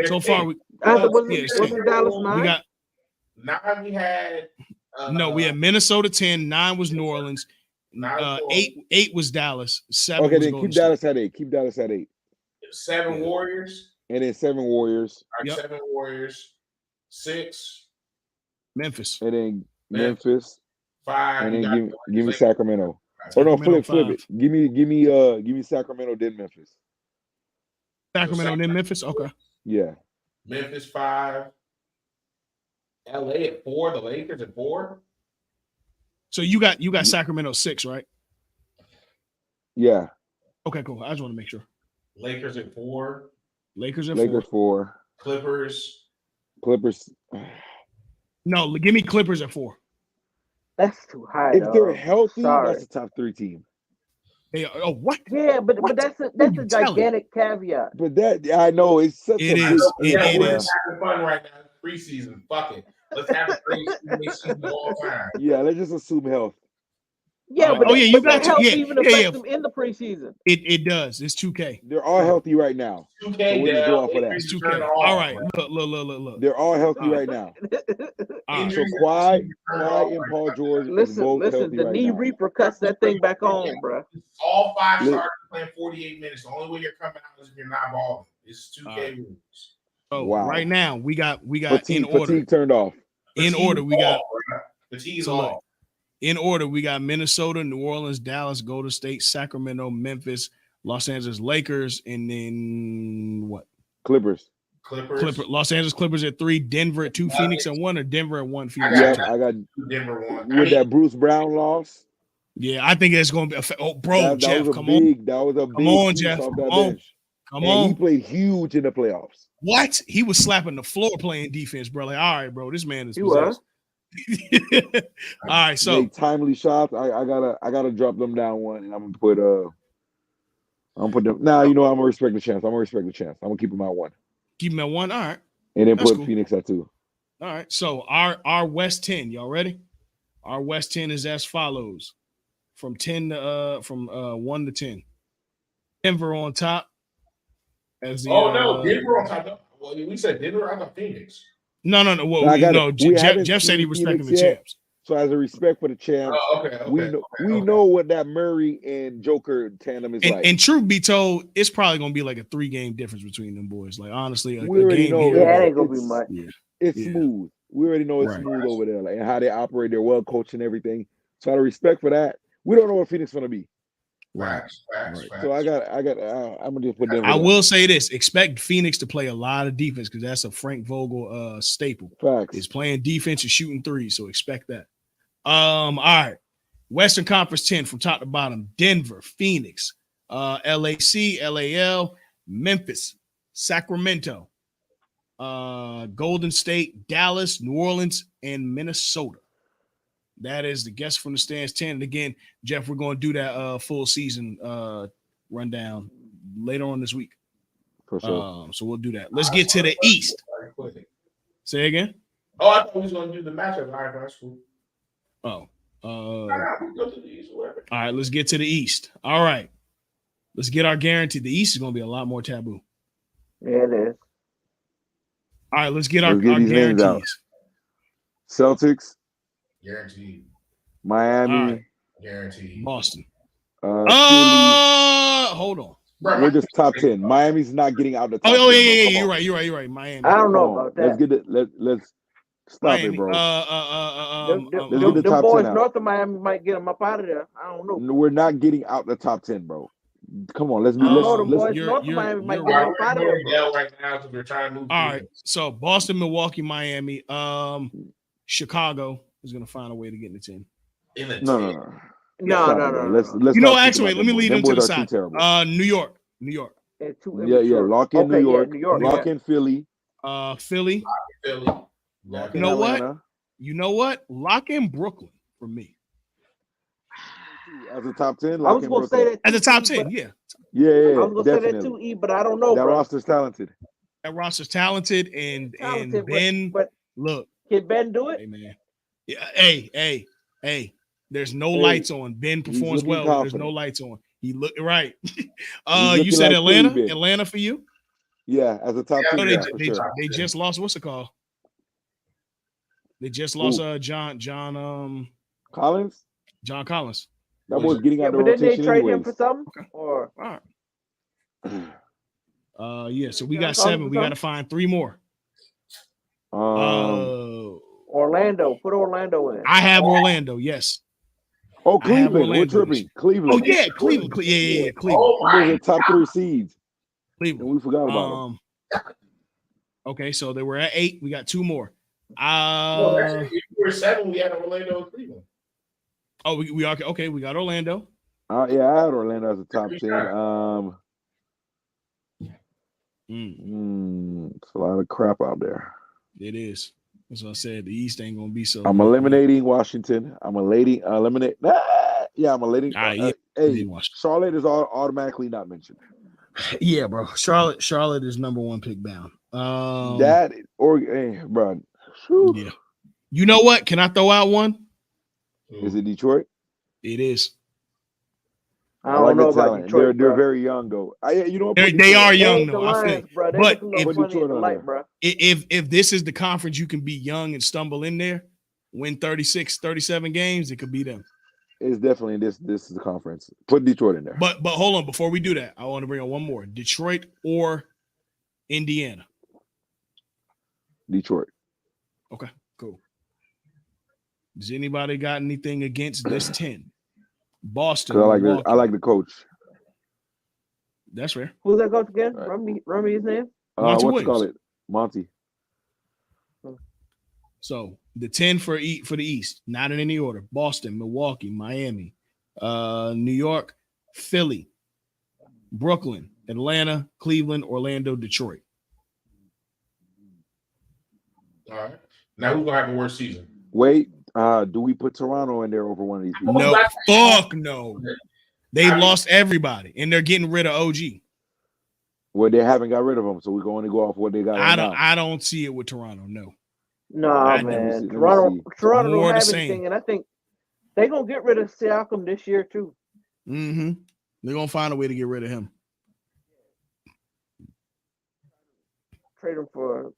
So far, wasn't Dallas 9? We got 9. We had no. We had Minnesota 10. 9 was New Orleans. 8 was Dallas. 7. Okay, was then Golden keep Dallas at 8. Keep Dallas at 8. 7 Warriors. And then 7 Warriors. All right, 7 Warriors. 6 Memphis. And then Memphis. 5. And then give me Sacramento. Oh no, flip it. Give me Sacramento then Memphis. Sacramento then Memphis. Okay. Yeah. Memphis 5. LA at 4. The Lakers at 4. So you got Sacramento 6, right? Yeah. Okay, cool. I just want to make sure. Lakers at 4. Lakers 4. Clippers. No, give me Clippers at 4. That's too high. If they're healthy, that's a top 3 team. Hey, what? Yeah, but that's a gigantic caveat. But that I know it's such it is. It is having fun right now. Preseason, fuck it. Let's have the greatest season of all time. Yeah, let's just assume health. Yeah, but you got to. Even affect them in the preseason. It does. It's 2K. They're all healthy right now. 2K. So we'll just go off of that. It's 2K. All right. Look. They're all healthy right now. So Kawhi and Paul George. Listen. The knee reaper cuts that thing back on, bro. All 5 starters playing 48 minutes. The only way you're coming out is if you're not balling. It's 2K rules. Oh, wow. Right now we got fatigue, in order. Fatigue turned off. In order, we got fatigue's off. In order, we got Minnesota, New Orleans, Dallas, Golden State, Sacramento, Memphis, Los Angeles Lakers, and then what? Clippers. Los Angeles Clippers at 3, Denver at 2, Phoenix at 1, or Denver at 1, Phoenix at 2. I got Denver 1. With that Bruce Brown loss. Yeah, I think it's going to be Jeff, come on. That was a big come on, Jeff. Come on. He played huge in the playoffs. What? He was slapping the floor playing defense, bro. Like, all right, bro, this man is possessed. All right, so timely shots. I gotta drop them down one, and I'm gonna put them. Now you know I'm gonna respect the chance. I'm gonna keep them at 1. Keep them at 1. All right, and then put Phoenix at 2. All right. So our West 10, y'all ready? Our West 10 is as follows: from 1 to 10. Denver on top. Denver on top. Well, we said Denver. I thought Phoenix. No. Well, Jeff said he respecting the champs. So as a respect for the champs, we know what that Murray and Joker tandem is like. And truth be told, it's probably gonna be like a 3-game difference between them boys. Like honestly, we already know that ain't gonna be much. It's smooth. We already know it's smooth over there, like and how they operate. They're well coached and everything. So out of respect for that, we don't know what Phoenix is gonna be. Right. Facts. So I'm gonna just put Denver. I down. will say this: expect Phoenix to play a lot of defense because that's a Frank Vogel staple. Facts. Is playing defense and shooting threes, so expect that. All right. Western Conference 10 from top to bottom: Denver, Phoenix, LAC, LAL, Memphis, Sacramento, Golden State, Dallas, New Orleans, and Minnesota. That is the guess from the stands 10. And again, Jeff, we're going to do that full season rundown later on this week. For sure. So we'll do that. Let's get to the East. Say again. Oh, I thought we was going to do the matchup. All right, that's cool. Oh. Go to the East, whatever. All right, let's get to the East. All right. Let's get our guarantee. The East is going to be a lot more taboo. Yeah, it is. All right, let's get our these names out. guarantees. Celtics, Guaranteed. Miami, All right. Guaranteed. Boston. Philly. Hold on. We're just top 10. Miami's not getting out the top 10. Yeah. You're right. Miami. I don't know about that. Let's get it. Let's stop Miami. it, bro. Let's get the top boys 10 out. north of Miami might get them up out of there. I don't know. No, we're not getting out the top 10, bro. Come on, let's be. The Let's boys north of Miami might get them up out of there, bro. Right now, because we're trying to move. All right. So Boston, Milwaukee, Miami, Chicago is going to find a way to get in the 10. No. Let's you know, actually, let me leave them to the side. New York. Yeah. Lock in New York. Lock in Philly. Philly. Lock in Atlanta. You know what? Lock in Brooklyn for me. As a top 10, I was going to say that as a top 10, yeah. Yeah, I was going to say that too, E, but I don't know. That roster's talented. And Ben, but look. Can Ben do it? Hey, man. Yeah, hey. There's no lights on. Ben performs well. There's no lights on. He looked right. You said like Atlanta? Atlanta for you? Yeah, as a top 10. They just lost, what's it called? They just lost John Collins? John Collins. That was getting out of the rotation. But didn't they trade anyways. him for something? Okay. Or all right. Yeah, so we got 7. We got to find 3 more. Orlando. Put Orlando in. I have Orlando, yes. Oh, Cleveland. We're tripping. Cleveland. Oh, yeah, Cleveland. Yeah, Cleveland. Those are top 3 seeds. Cleveland. And we forgot about them. Okay, so they were at 8. We got 2 more. If we were 7, we had Orlando and Cleveland. Oh, we are okay. We got Orlando. Yeah, I had Orlando as a top 10. It's a lot of crap out there. It is. That's what I said. The East ain't gonna be so. I'm eliminating Washington. I'm eliminating. Hey, Charlotte is automatically not mentioned. Yeah, bro. Charlotte is number 1 pick down. Bro. Yeah. You know what? Can I throw out one? Is it Detroit? It is. I don't know about Detroit. They're very young though. They are young though. I think. Bro. But if this is the conference, you can be young and stumble in there, win 36, 37 games. It could be them. It's definitely this is the conference. Put Detroit in there. But hold on, before we do that, I want to bring on one more: Detroit or Indiana. Detroit. Okay, cool. Does anybody got anything against this 10? Boston. I like the coach. That's fair. Who's that coach again? Right. Remy his name? Monty Williams. You call it? Monty. So the 10 for the East, not in any order: Boston, Milwaukee, Miami, New York, Philly, Brooklyn, Atlanta, Cleveland, Orlando, Detroit. All right. Now who's gonna have a worse season? Wait, do we put Toronto in there over one of these people? No, fuck no. They lost everybody, and they're getting rid of OG. Well, they haven't got rid of them, so we're going to go off what they got. I don't see it with Toronto. No. No, man. Toronto don't have anything, and I think they're gonna get rid of Siakam this year too. Mm-hmm. They're gonna find a way to get rid of him. Trade him for a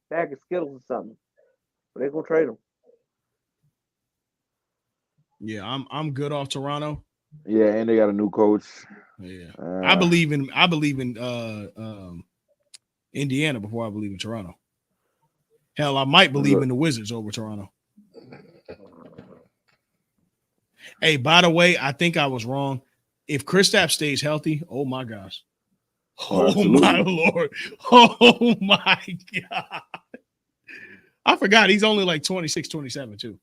bag of Skittles or something. But they're gonna trade him. Yeah, I'm good off Toronto. Yeah, and they got a new coach. Yeah, I believe in Indiana before I believe in Toronto. Hell, I might believe in the Wizards over Toronto. Hey, by the way, I think I was wrong. if Kristaps stays healthy, oh my gosh. Oh, Oh my absolutely. Lord. Oh my God. I forgot he's only like 26, 27 too.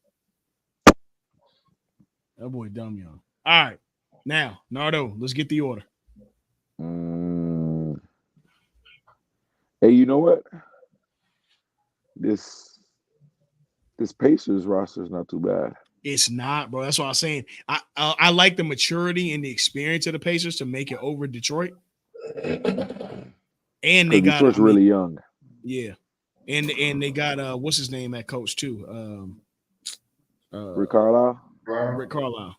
That boy dumb young. All right. Now, Nardo, let's get the order. Hey, you know what? This Pacers roster is not too bad. It's not, bro. That's what I was saying. I like the maturity and the experience of the Pacers to make it over Detroit. And they got Detroit's really young. Yeah. And they got what's his name at coach too? Rick Carlisle. Rick Carlisle.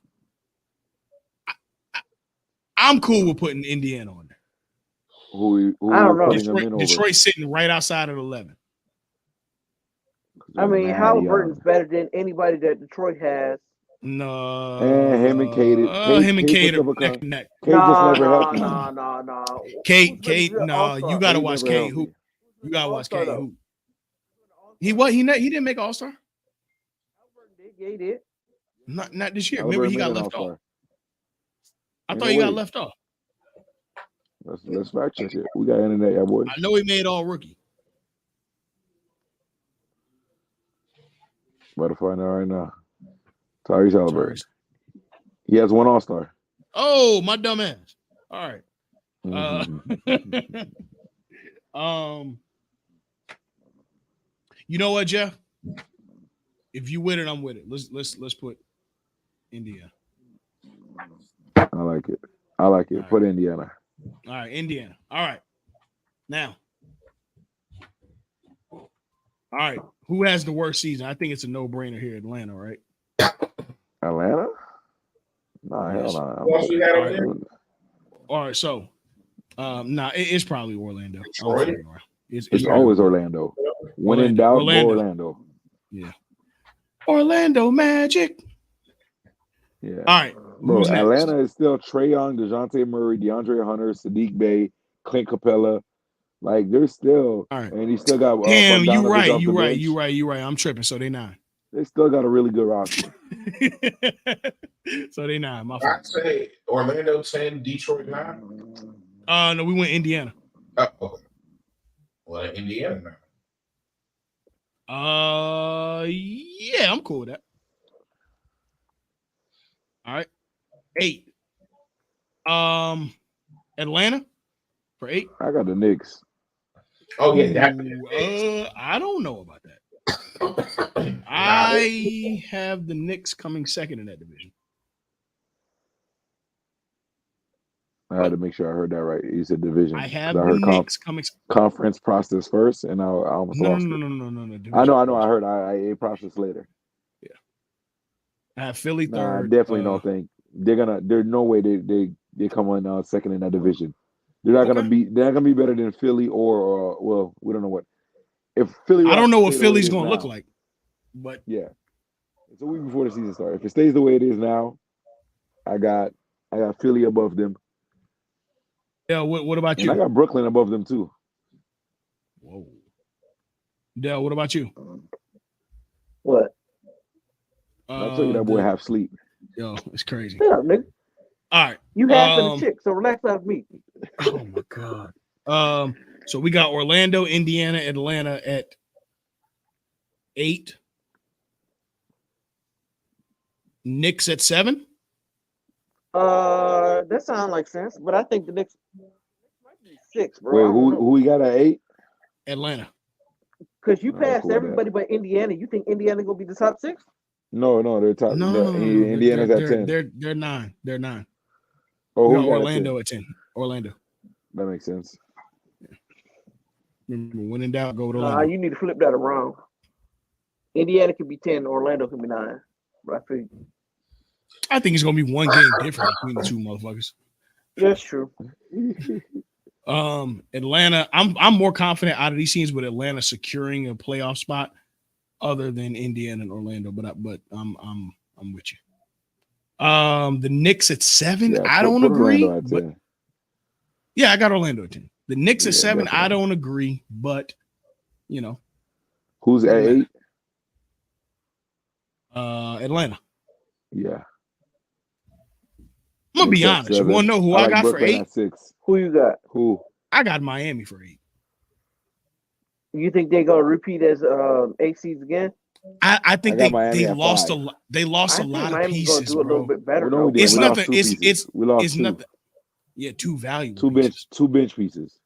I'm cool with putting Indiana on there. Who I don't know. Detroit sitting right outside of 11. I mean, Halliburton's better than anybody that Detroit has. No. And him and Cade. Him and Cade neck and neck. Cade just never healthy. No. Cade, no, you gotta watch Cade hoop. You gotta watch Cade hoop. He didn't make All-Star. Yeah, he did. Not this year. Remember, he got left off. I thought he got left off. Let's fact check it. We got internet, yeah, boys. I know he made all rookie. About to find out right now. Tyrese Halliburton. He has one All-Star. Oh, my dumb ass. All right. You know what, Jeff? If you with it, I'm with it. Let's put Indiana. I like it. All Put Indiana. All right, Indiana. All right. Now. All right. Who has the worst season? I think it's a no-brainer here, Atlanta, right? Atlanta? Nah, hell no. All right, so it's probably Orlando. It's always Orlando. When in doubt, go Orlando. Yeah. Orlando Magic. Yeah. All right. Bro, Atlanta is still Trae Young, DeJounte Murray, DeAndre Hunter, Sadiq Bey, Clint Capella. Like, they're still, all right. And he still got damn, you right. I'm tripping. So they 9. They still got a really good roster. So they 9. My fault. I'd say Orlando 10, Detroit 9. No, we went Indiana. Okay. Well, Indiana now. Yeah, I'm cool with that. All right. 8. Atlanta for 8. I got the Knicks. Oh yeah, I don't know about that. I have the Knicks coming second in that division. I had to make sure I heard that right. You said division. I have the Knicks coming conference process first, and I almost lost it. No. I know. I heard IA process later. Yeah. I have Philly third. I definitely don't think there's no way they come on second in that division. They're not gonna be better than Philly or well, we don't know what. If Philly, I don't know what Philly's gonna look like, but yeah, it's a week before the season starts. If it stays the way it is now, I got Philly above them. Yeah, what about you? And I got Brooklyn above them too. Whoa. Dell, what about you? What? I'll tell you that boy half sleep. Yo, it's crazy. Yeah, nigga. All right. You half in the chick, so relax out of me. Oh my God. So we got Orlando, Indiana, Atlanta at 8. Knicks at 7. That sounds like sense, but I think the Knicks might be 6, bro. Wait, who we got at 8? Atlanta. Because you passed everybody but Indiana. You think Indiana gonna be the top 6? No, they're top. No, Indiana's at 10. They're 9. They're 9. Oh, we got Orlando at 10. Orlando. That makes sense. Remember, when in doubt, go with Orlando. You need to flip that around. Indiana could be 10, Orlando could be 9. But I think it's gonna be one game different between the two motherfuckers. That's true. Atlanta, I'm more confident out of these teams with Atlanta securing a playoff spot, other than Indiana and Orlando. But I'm with you. The Knicks at 7. Yeah, I don't agree. But yeah, I got Orlando at 10. The Knicks at 7. Definitely. I don't agree, but you know, who's at 8? Atlanta. Yeah. I'm gonna Knicks be at honest. You 7. want to know who I I like got for Brooklyn 8? at 6. Who you got? Who? I got Miami for 8. You think they gonna repeat as ACs again? I I think got Miami they at lost 5. They lost I a think lot of Miami's gonna pieces, do a little bro. bit better. Well, no, we though. didn't. It's We nothing. lost 2 pieces. It's We lost it's 2. nothing. Yeah, 2 valuable pieces. 2 bench pieces.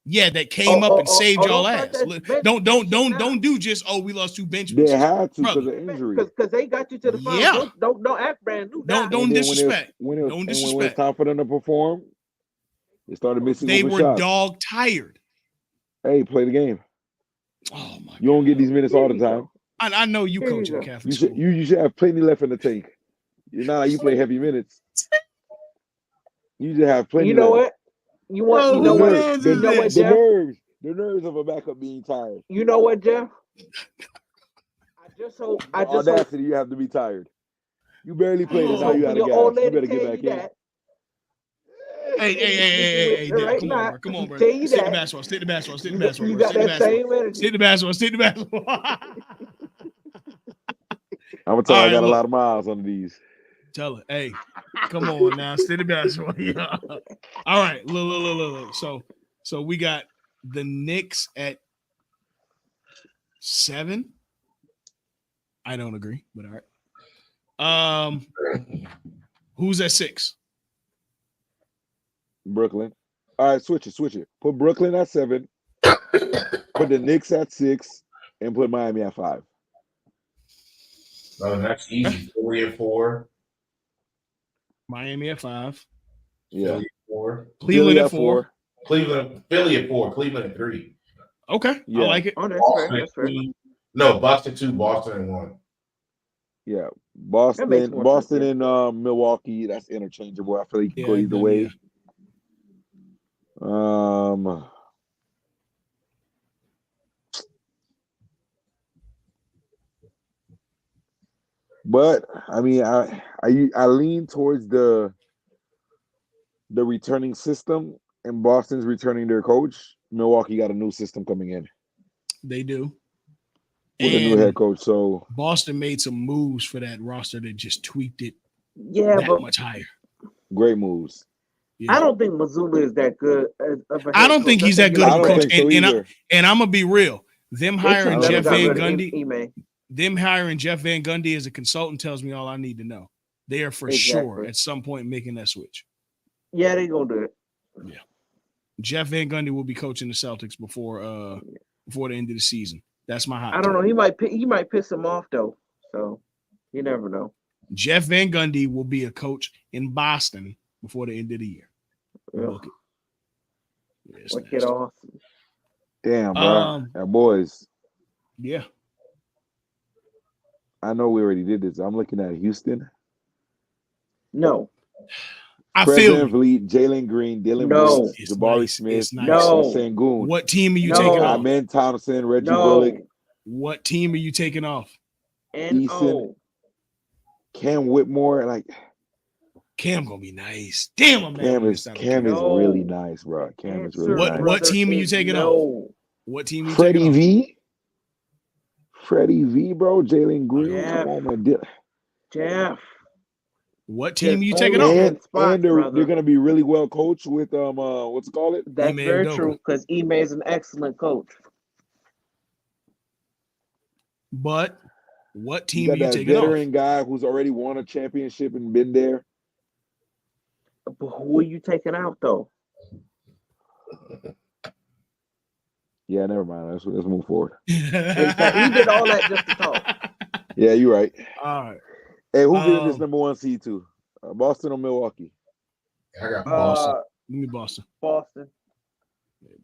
Yeah, that came up and saved y'all Don't start ass. that bench Don't do just we lost 2 bench They pieces, had to because brother. of injury. because they got you to the Yeah. finals. Don't act brand new. Don't And then disrespect. when Don't it was disrespect. time for them to perform, they started missing They open were shots. dog tired. Hey, play the game. Oh my You don't god. get these minutes all the time. I know you Here you coach in go. Catholic school. You should have plenty left in the tank. You're not like you play heavy minutes. You just have plenty You know left. what? You want? Bro, You know who what? mans You is know what, this? Jeff? The nerves of a backup being tired. You know what, Jeff? I just hope. The audacity you have to be tired. You barely I played and just now hope you for out of your old gas. You lady better get tell back you in. that. Hey, Dale, Right come on, now, bro. Come on, bro. tell you Stick the that. basketball. Stick the basketball. Stick the You basketball. bro. got Stick the that basketball. same energy. Stick the basketball. Stick the basketball. I'm gonna tell you, All I got right, a look. lot of miles on these. Tell her, hey, come on now. Stick the basketball. Yeah. All right, look. So we got the Knicks at 7. I don't agree, but all right. Who's at 6? Brooklyn. All right, switch it. Put Brooklyn at 7. Put the Knicks at 6, and put Miami at 5. Oh, that's easy. Philly at 4. Miami at 5. Yeah. Philly at 4. Cleveland at 4. Philly at 4. Cleveland at 3. Okay, Yeah. I like it. Oh, that's Boston fair. at That's fair. 2. No, Boston 2. Boston at 1. Yeah. That makes more Boston sense, and Milwaukee, that's interchangeable. I feel like you can go either way. Yeah. But I mean, I lean towards the returning system, and Boston's returning their coach. Milwaukee got a new system coming in They do. with a new head coach. So Boston made some moves for that roster that just tweaked it but much higher. Great moves. Yeah. I don't think Mazzulla is that good. I don't think he's that good of a coach. So and I'm gonna be real. Them hiring Jeff Van Gundy. Them hiring Jeff Van Gundy as a consultant tells me all I need to know. They are for sure at some point making that switch. Yeah, they gonna do it. Yeah. Jeff Van Gundy will be coaching the Celtics before the end of the season. That's my hot I don't know. He might piss him off though. So you never know. Jeff Van Gundy will be a coach in Boston before the end of the year. Look it. Look it awesome. Damn, bro. Boys. Yeah. I know we already did this. I'm looking at Houston. No. Fred VanVleet, Jalen Green, Dylan Brooks, Jabari Smith, Sengun. What team are you taking off? Amen Thompson, Reggie Bullock. What team are you taking off? Eason, Cam Whitmore. Like Cam gonna be nice. Damn, I'm Cam is really nice, bro. Cam is really nice. What team are you taking off? What team are you Freddie taking V. off? Freddie V, bro. Jalen Green. Jeff. Come on, man. Jeff. What team are you taking off? And they're gonna be really well coached with what's it called? That's very true because Ime is an excellent coach. But what team are you taking off? Veteran guy who's already won a championship and been there. But who are you taking out though? Yeah, never mind. Let's move forward. He did all that just to talk. Yeah, you're right. All right. Hey, who getting this number 1 seed to? Boston or Milwaukee? I got Boston. Give me Boston. Boston.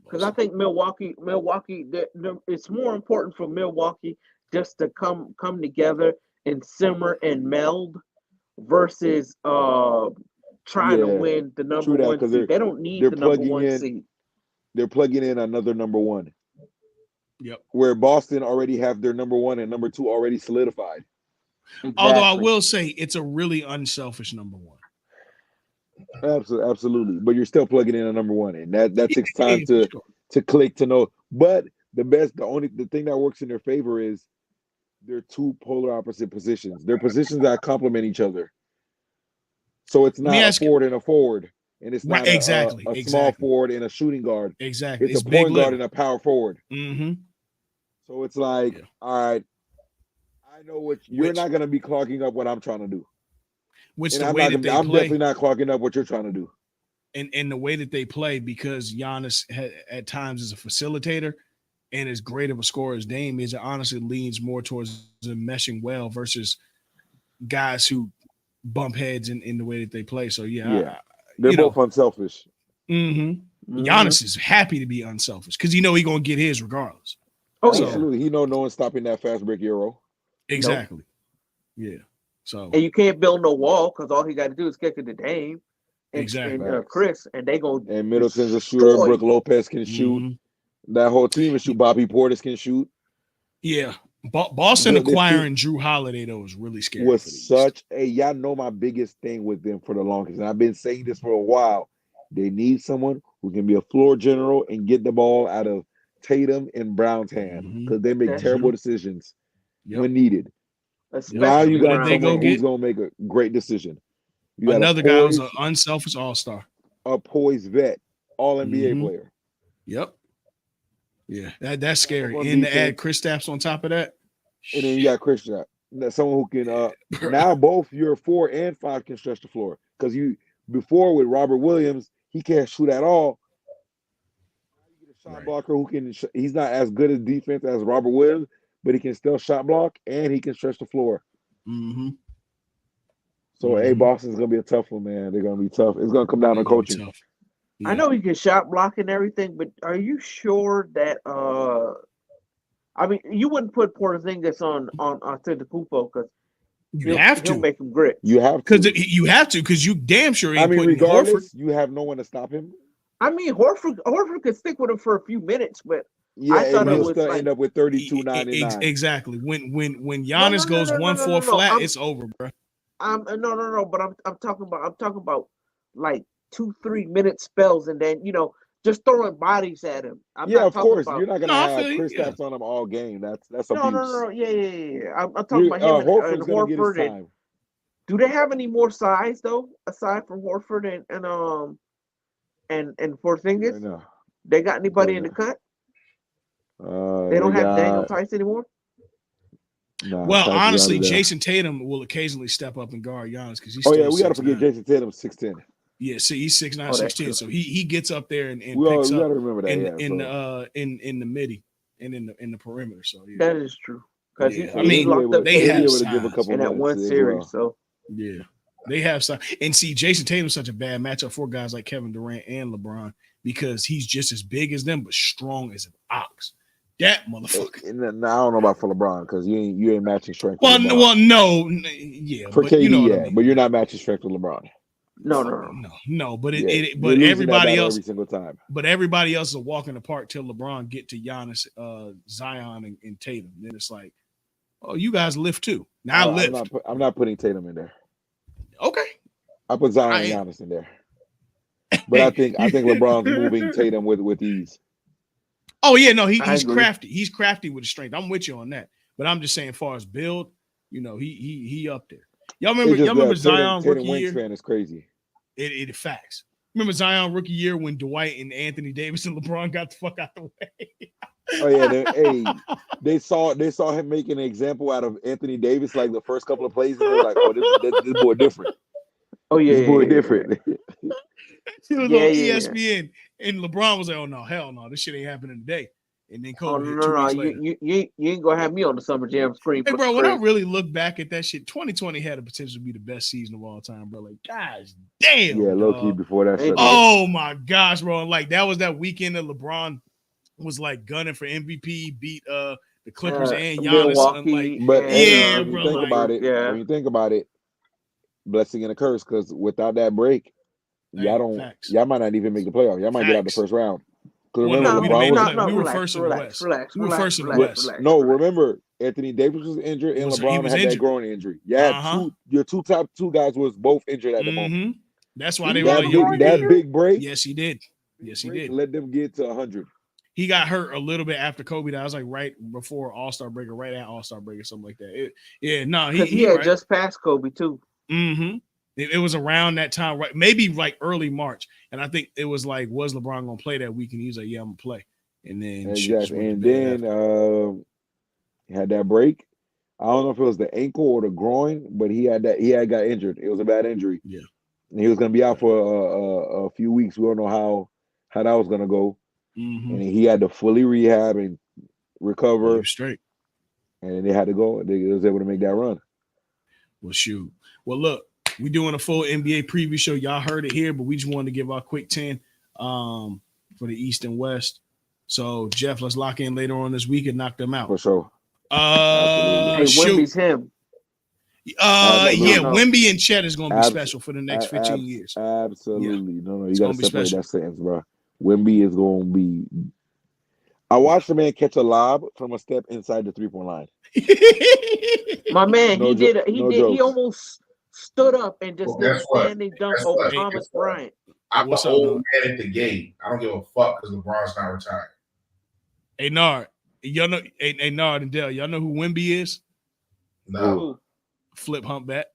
Because I think Milwaukee, it's more important for Milwaukee just to come together and simmer and meld versus trying to win the number 1 seed. They don't need the number 1 seed. They're plugging in another number 1. Yep. Where Boston already have their number 1 and number 2 already solidified. Exactly. Although I will say it's a really unselfish number 1. Absolutely. But you're still plugging in a number 1, and that takes time to click to know. But the thing that works in their favor is they're 2 polar opposite positions. They're positions that complement each other. So it's Let me not a ask you. forward and a forward, and it's Right, not exactly, a small exactly, forward and a shooting guard. exactly. It's a It's big point guard little. and a power forward. Mm-hmm. So it's like, Yeah. all right, I know what you're Which not going to be clogging up what I'm trying to do, and the way that they I'm definitely play, not clogging up what you're trying to do. and the way that they play, because Giannis at times is a facilitator and as great of a scorer as Dame is, it honestly leans more towards them meshing well versus guys who bump heads in the way that they play. So Yeah, they're both unselfish. Giannis is happy to be unselfish because he's gonna get his regardless. Oh, so, absolutely. He no one's stopping that fast break Euro. Exactly. Nope. Yeah. So and you can't build no wall because all he got to do is kick it to Dame and, exactly. and Chris, and they gonna. And Middleton's a shooter. Brooke Lopez can shoot. That whole team is shoot. Bobby Portis can shoot. Yeah. Boston acquiring Drew Holiday though was really scary. Was such a y'all know my biggest thing with them for the longest, and I've been saying this for a while. They need someone who can be a floor general and get the ball out of Tatum and Brown's hand because they make terrible decisions when needed. Especially now you got someone who's gonna make a great decision. You got another guy who's an unselfish all-star, a poised vet, all NBA player. Yep. Yeah, that's scary. And to add Kristaps on top of that, and then you got Kristaps, someone who can. Now both your 4 and 5 can stretch the floor because before with Robert Williams he can't shoot at all. Now you get a shot blocker who can. He's not as good at defense as Robert Williams, but he can still shot block and he can stretch the floor. So hey, Boston's gonna be a tough one, man. They're gonna be tough. It's gonna come down to coaching. Yeah. I know he can shot block and everything, but are you sure that I mean you wouldn't put Porzingis on Antetokounmpo because he'll make him grit. You have to because you damn sure ain't putting regardless, Horford. You have no one to stop him. I mean Horford could stick with him for a few minutes, but I thought he'll still end up with 32-99. Exactly. When Giannis goes 1-4 flat, it's over, bro. No, but I'm talking about like 2-3 minute spells and then just throwing bodies at him. Of course you're not gonna have Kristaps on him all game. That's abuse. No. Yeah. I'm talking about him and gonna get his time. Do they have any more size though aside from Horford and Porzingis? No. They got anybody in the cut? They don't have Daniel Tice anymore. Nah, well, honestly, Jason Tatum will occasionally step up and guard Giannis because he's. We got to forget Jason Tatum 6'10". Yeah, see, he's 6'9", 6'10", so he gets up there and picks up. We got to remember that in the midi and in the perimeter. So yeah. That is true. Because they have to give a couple in that one series. So yeah, they have some. And see, Jason Tatum's such a bad matchup for guys like Kevin Durant and LeBron because he's just as big as them but strong as an ox. That motherfucker. Now, I don't know about for LeBron because you ain't matching strength. No, yeah. For KD, but you're not matching strength with LeBron. No. But but everybody else every single time. But everybody else is a walk in the park till LeBron get to Giannis, Zion, and Tatum. Then it's like, oh, you guys lift too. Now I lift. I'm not putting Tatum in there. Okay. I put Zion and Giannis in there. But I think LeBron's moving Tatum with ease. Oh yeah, no, he's crafty. He's crafty with his strength. I'm with you on that. But I'm just saying, as far as build, he up there. Y'all remember Zion rookie year? Wingspan is crazy. It facts. Remember Zion rookie year when Dwight and Anthony Davis and LeBron got the fuck out the way? Oh yeah, they saw him making an example out of Anthony Davis like the first couple of plays, and they're like, "Oh, this boy different." Oh yeah, this boy different. He was on ESPN, and LeBron was like, "Oh no, hell no, this shit ain't happening today." And then Kobe hit 2 weeks later. You ain't gonna have me on the Summer Jam screen. Hey, bro, when I really look back at that shit, 2020 had the potential to be the best season of all time, bro. Like, gosh damn. Yeah, low key before that. Oh my gosh, bro! And like that was that weekend that LeBron was like gunning for MVP, beat the Clippers and Giannis. Milwaukee, but bro. When you think about it, blessing and a curse, because without that break, y'all might not even make the playoff. Y'all might get out the first round. We were first in the West. Relax. No, remember Anthony Davis was injured and LeBron had that groin injury. Yeah, your top two guys was both injured at the moment. That's why they were that big break. Yes, he did. Let them get to 100. He got hurt a little bit after Kobe died. I was like right before All-Star break or right at All-Star break or something like that. He had just passed Kobe too. Mm-hmm. It was around that time, right? Maybe like early March. And I think it was like, was LeBron gonna play that week? And he was like, yeah, I'm gonna play. And then shit just exactly. went to And bed then after. he had that break. I don't know if it was the ankle or the groin, but he had got injured. It was a bad injury. Yeah. And he was gonna be out for a few weeks. We don't know how that was gonna go. Mm-hmm. And he had to fully rehab and recover. He was straight. And they had to go. They was able to make that run. Well, shoot. Well, look, we doing a full NBA preview show. Y'all heard it here, but we just wanted to give our quick 10 for the East and West. So, Jeff, let's lock in later on this week and knock them out. For sure. Hey, Shoot. Wemby's him. Yeah, no. Wemby and Chet is gonna be special for the next 15 years. Absolutely. No, you It's gotta gonna be separate special. that sentence, bro. Wemby is gonna be. I watched the man catch a lob from a step inside the 3-point line. My man, No he jokes. almost stood up and just did a guess what? standing dunk Guess over what? Thomas Bryant. I'm What's the up, old Nard? man at the game. I don't give a fuck because LeBron's not retired. Hey, Nard, y'all know, hey, Nard and Dell, y'all know who Wemby is? No. Flip humpback.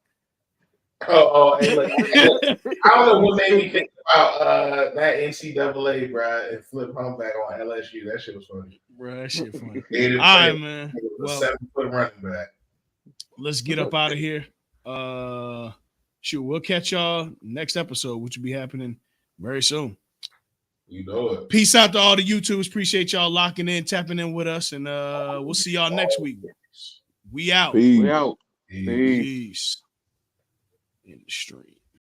Hey, look, I don't know what made me think about that NCAA, bro, and flip humpback on LSU. That shit was funny. Bro, that shit funny. All All right, man. Well, 7-foot running back. let's get up out of here. Shoot, we'll catch y'all next episode, which will be happening very soon. You know it. Peace out to all the YouTubers. Appreciate y'all locking in, tapping in with us, and we'll see y'all next week. We out. Peace. We out. Peace. Peace. In the stream.